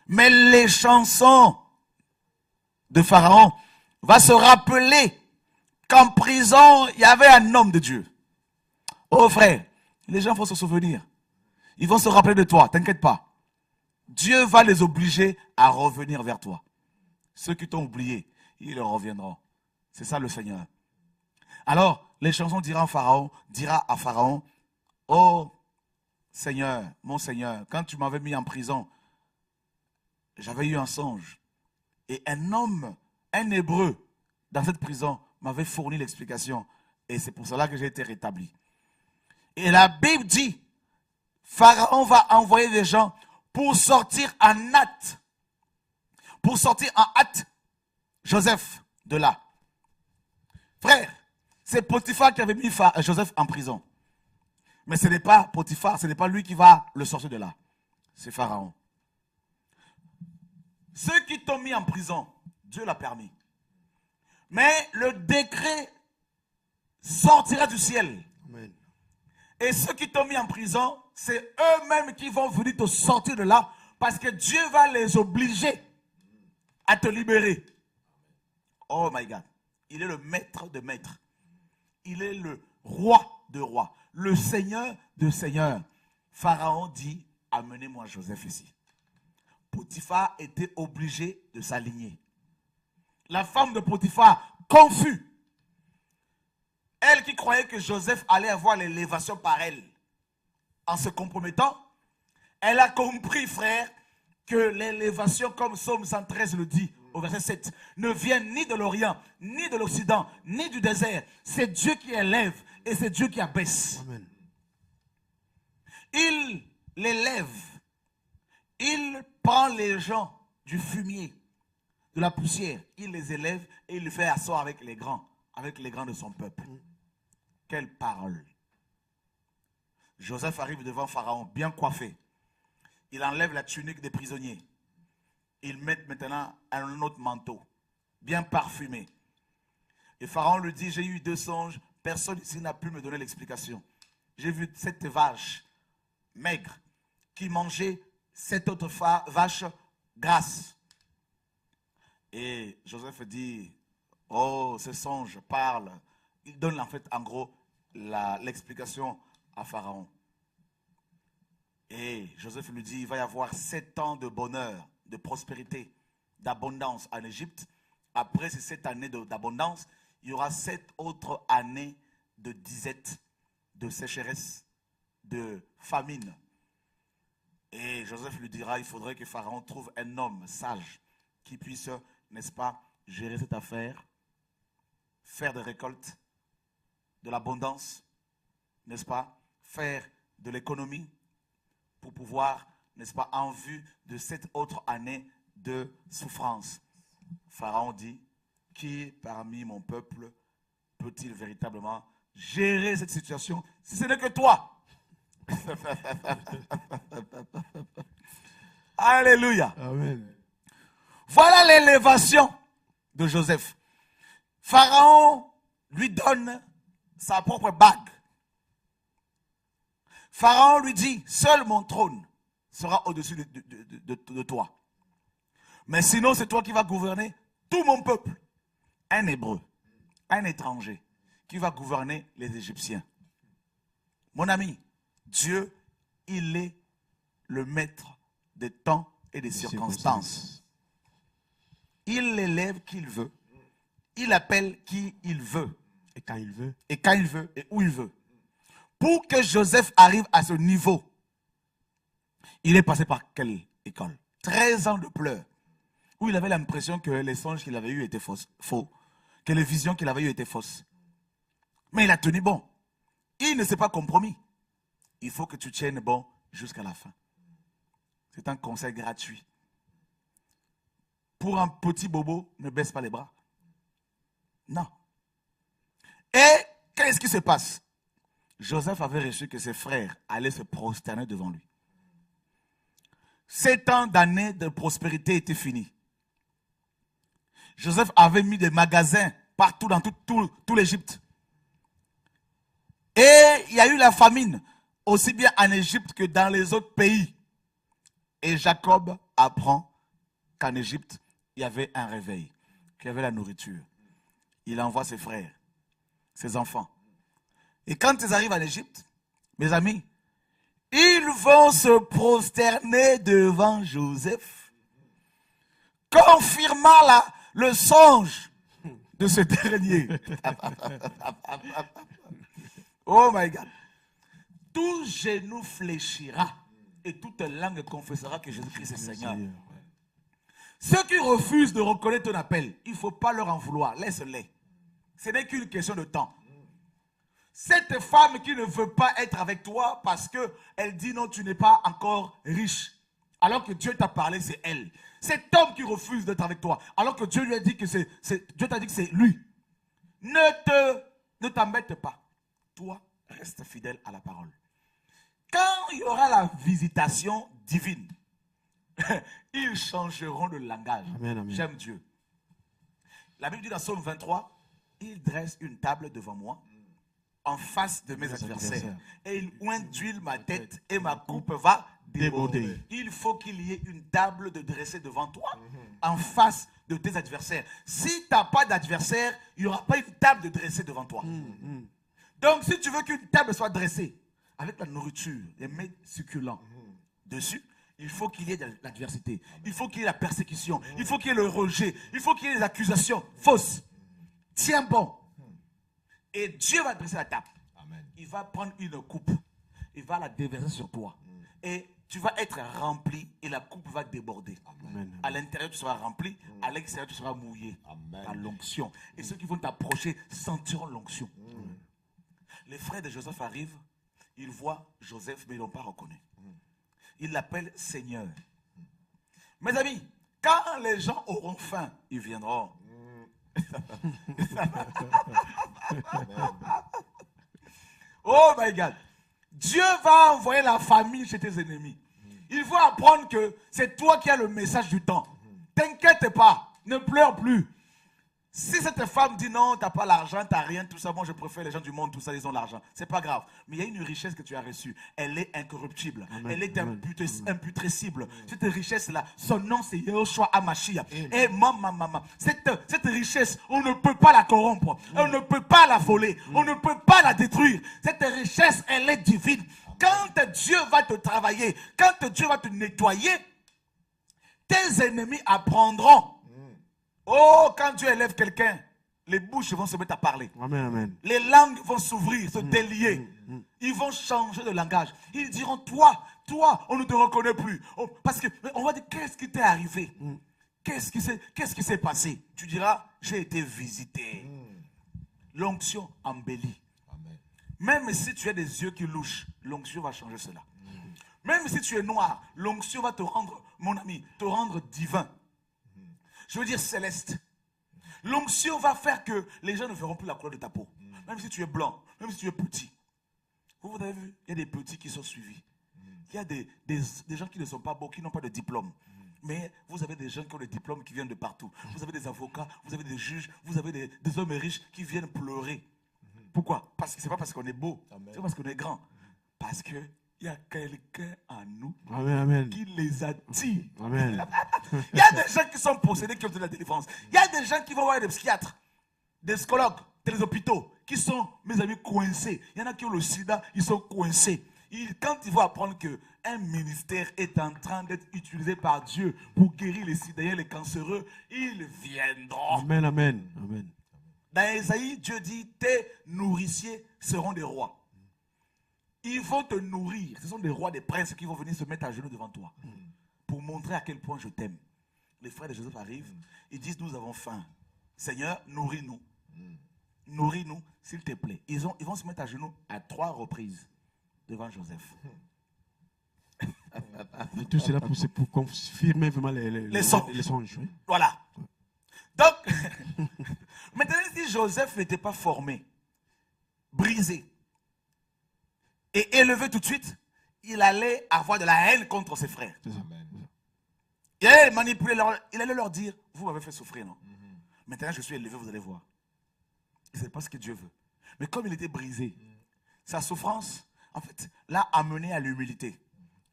Mais les chansons de Pharaon vont se rappeler qu'en prison, il y avait un homme de Dieu. Oh frère, les gens vont se souvenir. Ils vont se rappeler de toi, t'inquiète pas. Dieu va les obliger à revenir vers toi. Ceux qui t'ont oublié, ils reviendront. C'est ça le Seigneur. Alors, les chansons dira à Pharaon, oh Seigneur, mon Seigneur, quand tu m'avais mis en prison, j'avais eu un songe. Et un homme, un Hébreu, dans cette prison, m'avait fourni l'explication. Et c'est pour cela que j'ai été rétabli. Et la Bible dit, Pharaon va envoyer des gens pour sortir en hâte. Pour sortir en hâte Joseph de là. Frère, c'est Potiphar qui avait mis Joseph en prison. Mais ce n'est pas Potiphar, ce n'est pas lui qui va le sortir de là. C'est Pharaon. Ceux qui t'ont mis en prison, Dieu l'a permis. Mais le décret sortira du ciel. Amen. Et ceux qui t'ont mis en prison, c'est eux-mêmes qui vont venir te sortir de là parce que Dieu va les obliger à te libérer. Oh my God. Il est le maître de maîtres. Il est le roi de rois. Le Seigneur de seigneurs. Pharaon dit, amenez-moi Joseph ici. Potiphar était obligé de s'aligner. La femme de Potiphar, confus. Elle qui croyait que Joseph allait avoir l'élévation par elle, en se compromettant, elle a compris, frère, que l'élévation, comme Psaume 113 le dit, au verset 7, ne vient ni de l'Orient, ni de l'Occident, ni du désert. C'est Dieu qui élève et c'est Dieu qui abaisse. Amen. Il l'élève. Il prend les gens du fumier, de la poussière. Il les élève et il les fait asseoir avec les grands de son peuple. Quelle parole. Joseph arrive devant Pharaon, bien coiffé. Il enlève la tunique des prisonniers. Il met maintenant un autre manteau, bien parfumé. Et Pharaon lui dit, j'ai eu 2 songes, personne ici n'a pu me donner l'explication. J'ai vu 7 vaches maigres qui mangeaient 7 autres vaches grasses. Et Joseph dit, oh, ce songe parle. Il donne en fait, en gros, l'explication à Pharaon. Et Joseph lui dit, il va y avoir 7 ans de bonheur, de prospérité, d'abondance en Égypte. Après ces 7 années d'abondance, il y aura 7 autres années de disette, de sécheresse, de famine. Et Joseph lui dira, il faudrait que Pharaon trouve un homme sage qui puisse, n'est-ce pas, gérer cette affaire, faire des récoltes, de l'abondance, n'est-ce pas, faire de l'économie pour pouvoir, n'est-ce pas, en vue de cette autre année de souffrance. Pharaon dit, qui parmi mon peuple peut-il véritablement gérer cette situation si ce n'est que toi? Alléluia. Amen. Voilà l'élévation de Joseph. Pharaon lui donne sa propre bague. Pharaon lui dit, seul mon trône sera au-dessus de toi. Mais sinon, c'est toi qui vas gouverner tout mon peuple. Un Hébreu, un étranger, qui va gouverner les Égyptiens. Mon ami, Dieu, il est le maître des temps et des circonstances. Il l'élève qui il veut. Il appelle qui il veut. Et quand il veut. Et quand il veut et où il veut. Pour que Joseph arrive à ce niveau, il est passé par quelle école? 13 ans de pleurs. Où il avait l'impression que les songes qu'il avait eus étaient faux. Que les visions qu'il avait eues étaient fausses. Mais il a tenu bon. Il ne s'est pas compromis. Il faut que tu tiennes bon jusqu'à la fin. C'est un conseil gratuit. Pour un petit bobo, ne baisse pas les bras. Non. Et qu'est-ce qui se passe? Joseph avait reçu que ses frères allaient se prosterner devant lui. 7 ans d'années de prospérité étaient finis. Joseph avait mis des magasins partout dans tout l'Égypte. Et il y a eu la famine, aussi bien en Égypte que dans les autres pays. Et Jacob apprend qu'en Égypte, il y avait un réveil, qu'il y avait la nourriture. Il envoie ses frères, ses enfants. Et quand ils arrivent en Égypte, mes amis, ils vont se prosterner devant Joseph, confirmant le songe de ce dernier. Oh my God. Tout genou fléchira et toute langue confessera que Jésus-Christ est Seigneur. Ceux qui refusent de reconnaître ton appel, il ne faut pas leur en vouloir. Laisse-les. Ce n'est qu'une question de temps. Cette femme qui ne veut pas être avec toi parce qu'elle dit non, tu n'es pas encore riche. Alors que Dieu t'a parlé, c'est elle. Cet homme qui refuse d'être avec toi, alors que Dieu lui a dit que Dieu t'a dit que c'est lui. Ne t'embête pas. Toi, reste fidèle à la parole. Quand il y aura la visitation divine, ils changeront de langage. Amen, amen. J'aime Dieu. La Bible dit dans Psaume 23, il dresse une table devant moi, en face de mes adversaires. Et il oint d'huile ma tête et ma coupe va déborder. Il faut qu'il y ait une table de dresser devant toi, en face de tes adversaires. Si tu n'as pas d'adversaire, il n'y aura pas une table de dresser devant toi. Donc si tu veux qu'une table soit dressée, avec la nourriture, les mets succulents dessus, il faut qu'il y ait de l'adversité. Il faut qu'il y ait la persécution. Il faut qu'il y ait le rejet. Il faut qu'il y ait les accusations fausses. Tiens bon. Et Dieu va dresser la table. Amen. Il va prendre une coupe. Il va la déverser sur toi. Et tu vas être rempli et la coupe va déborder. Amen. À l'intérieur, tu seras rempli. À l'extérieur, tu seras mouillé. Amen. Par l'onction. Et ceux qui vont t'approcher sentiront l'onction. Les frères de Joseph arrivent. Ils voient Joseph, mais ils ne l'ont pas reconnu. Ils l'appellent Seigneur. Mes amis, quand les gens auront faim, ils viendront. Oh my God. Dieu va envoyer la famine chez tes ennemis. Il faut apprendre que c'est toi qui as le message du temps. T'inquiète pas, ne pleure plus. Si cette femme dit non, tu n'as pas l'argent, tu n'as rien, tout ça, moi je préfère les gens du monde, tout ça, ils ont l'argent. C'est pas grave. Mais il y a une richesse que tu as reçue. Elle est incorruptible. Amen. Elle est Amen. imputrescible. Cette richesse-là, son nom c'est Yehoshua Hamashiach. Et maman, cette richesse, on ne peut pas la corrompre. On ne peut pas la voler. On ne peut pas la détruire. Cette richesse, elle est divine. Quand Dieu va te travailler, quand Dieu va te nettoyer, tes ennemis apprendront. Oh, quand Dieu élève quelqu'un, les bouches vont se mettre à parler. Amen, amen. Les langues vont s'ouvrir, se délier. Ils vont changer de langage. Ils diront, toi, on ne te reconnaît plus. Oh, parce qu'on va dire, qu'est-ce qui t'est arrivé? Qu'est-ce qui s'est passé? Tu diras, j'ai été visité. L'onction embellit. Amen. Même si tu as des yeux qui louchent, l'onction va changer cela. Même si tu es noir, l'onction va te rendre, mon ami, te rendre divin. Je veux dire céleste. L'onction va faire que les gens ne verront plus la couleur de ta peau. Même si tu es blanc, même si tu es petit. Vous avez vu, il y a des petits qui sont suivis. Il y a des gens qui ne sont pas beaux, qui n'ont pas de diplôme. Mais vous avez des gens qui ont des diplômes qui viennent de partout. Vous avez des avocats, vous avez des juges, vous avez des hommes riches qui viennent pleurer. Pourquoi? Parce que ce n'est pas parce qu'on est beau, c'est parce qu'on est grand. Parce que il y a quelqu'un en nous Amen, amen. qui les attire. Amen. Il y a des gens qui sont possédés, qui ont de la délivrance. Il y a des gens qui vont voir des psychiatres, des psychologues, des hôpitaux, qui sont, mes amis, coincés. Il y en a qui ont le sida, ils sont coincés. Quand ils vont apprendre qu'un ministère est en train d'être utilisé par Dieu pour guérir les sidéens, les cancéreux, ils viendront. Amen, amen, amen. Dans Ésaïe, Dieu dit, tes nourriciers seront des rois. Ils vont te nourrir. Ce sont des rois, des princes qui vont venir se mettre à genoux devant toi pour montrer à quel point je t'aime. Les frères de Joseph arrivent, ils disent, nous avons faim. Seigneur, nourris-nous. Nourris-nous, s'il te plaît. Ils vont se mettre à genoux à 3 reprises devant Joseph. Et tout cela pour confirmer vraiment les songes. Oui. Voilà. Donc, maintenant, si Joseph n'était pas formé, brisé, et élevé tout de suite, il allait avoir de la haine contre ses frères. Il allait manipuler, il allait leur dire, vous m'avez fait souffrir, non? Maintenant je suis élevé, vous allez voir. Et ce n'est pas ce que Dieu veut. Mais comme il était brisé, sa souffrance, en fait, l'a amené à l'humilité.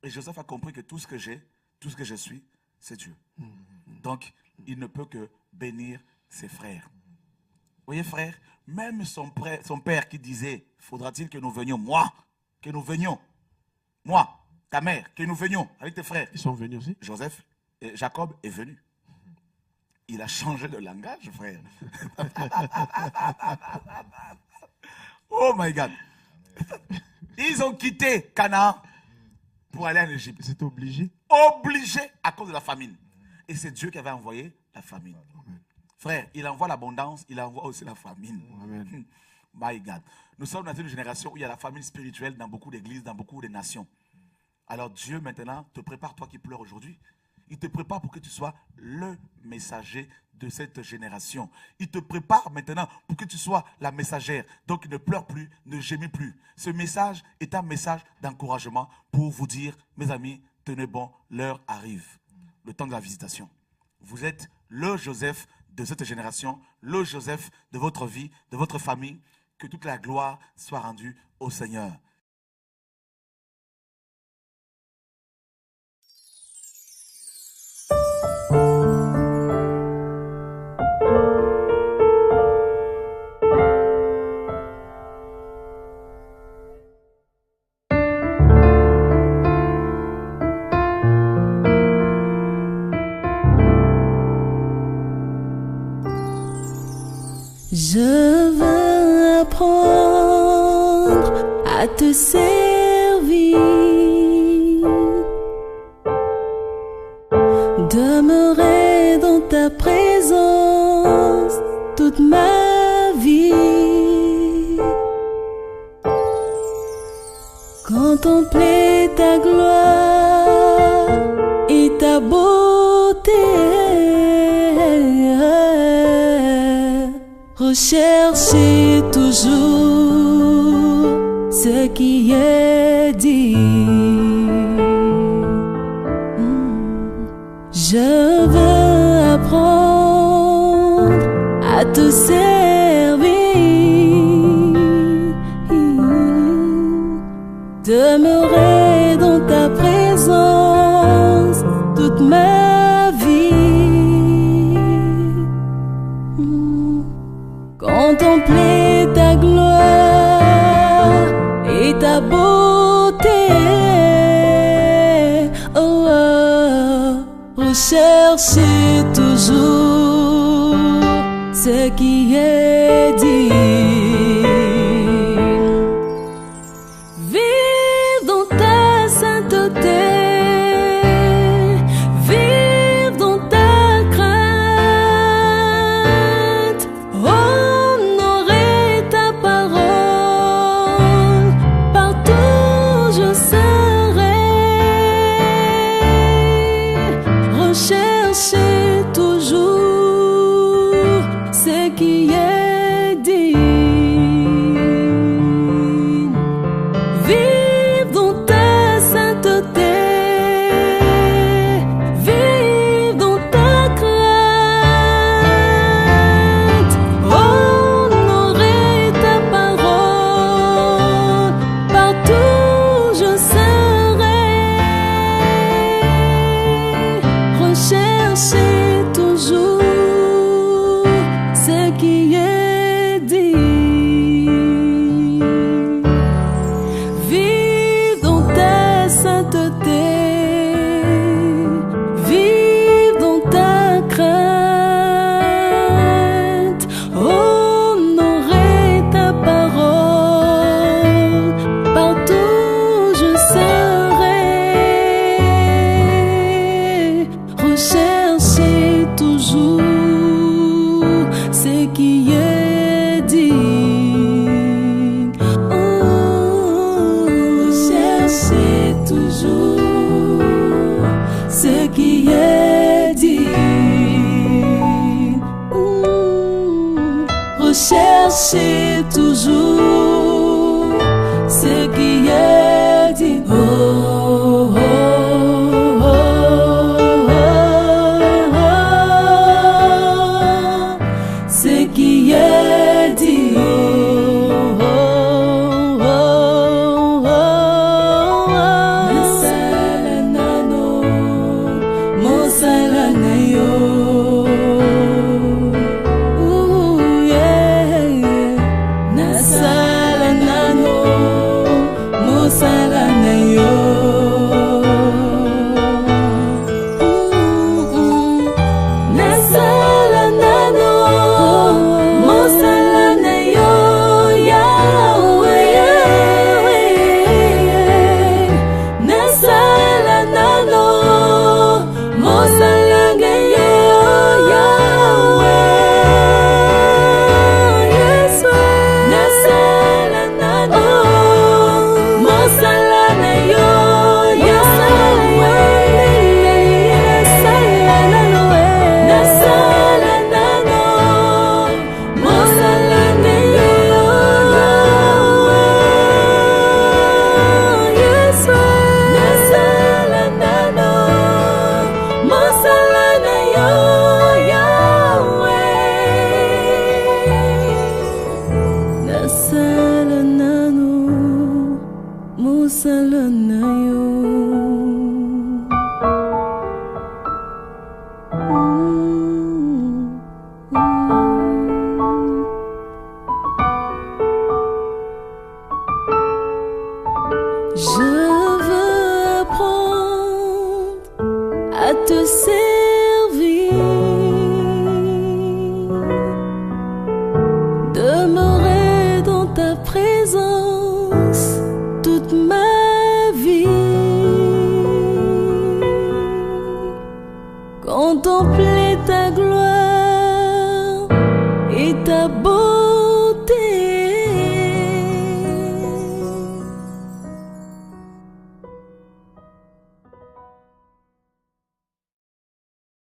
Et Joseph a compris que tout ce que j'ai, tout ce que je suis, c'est Dieu. Donc, il ne peut que bénir ses frères. Vous voyez, frère, même son père qui disait, faudra-t-il que nous venions, que nous venions, moi, ta mère, que nous venions avec tes frères. Ils sont venus aussi. Jacob est venu. Il a changé de langage, frère. Oh my God. Ils ont quitté Canaan pour aller en Égypte. Ils étaient obligés. Obligés à cause de la famine. Et c'est Dieu qui avait envoyé la famine. Amen. Frère, il envoie l'abondance, il envoie aussi la famine. Amen. My God. Nous sommes dans une génération où il y a la famine spirituelle dans beaucoup d'églises, dans beaucoup de nations. Alors Dieu maintenant te prépare, toi qui pleures aujourd'hui. Il te prépare pour que tu sois le messager de cette génération. Il te prépare maintenant pour que tu sois la messagère. Donc ne pleure plus, ne gémis plus. Ce message est un message d'encouragement pour vous dire, mes amis, tenez bon, l'heure arrive. Le temps de la visitation. Vous êtes le Joseph de cette génération, le Joseph de votre vie, de votre famille. Que toute la gloire soit rendue au Seigneur. Je veux apprendre à te servir, demeurer dans ta présence toute ma vie, contempler ta gloire et ta beauté, rechercher toujours ce qui est dit. Je veux apprendre à te servir, demeurer dans ta présence toute ma vie, contempler ta gloire et ta beauté, oh, oh, rechercher toujours ce qui est dit. Vive dans ta sainteté, vive dans ta crainte, honorer ta parole, partout je serai, rechercher toujours ce qui est dit. Vive dans ta sainteté, vive dans ta crainte, honorer ta parole, partout je serai, rechercher toujours ce qui est dit. Vive dans ta sainteté, vive dans ta crainte, honorer ta parole, partout je serai, rechercher toujours ce qui est dit. Oh, rechercher toujours ce qui est dit. Rechercher toujours ce qui est dit. Oh, oh, oh, oh, oh, oh, ce qui est dit. Oh, oh, oh, oh, oh. Nasala nano, mosala na yo. Ooh, yeah, yeah. Nasala nano, mosala na yo. Nasala nano, mosala na yo, Yahweh. Nasala nano, mosala na yo, Yahweh. Yes, nasala nano, mosala na yo, Yahweh. Nasala nano, nasala nano, mosala na yo, Yahweh. Yes, nasala nano, mosala na yo, Yahweh. Nasala nano, mosala na yo. Je veux apprendre à te servir, demeurer dans Contempler ta gloire et ta beauté.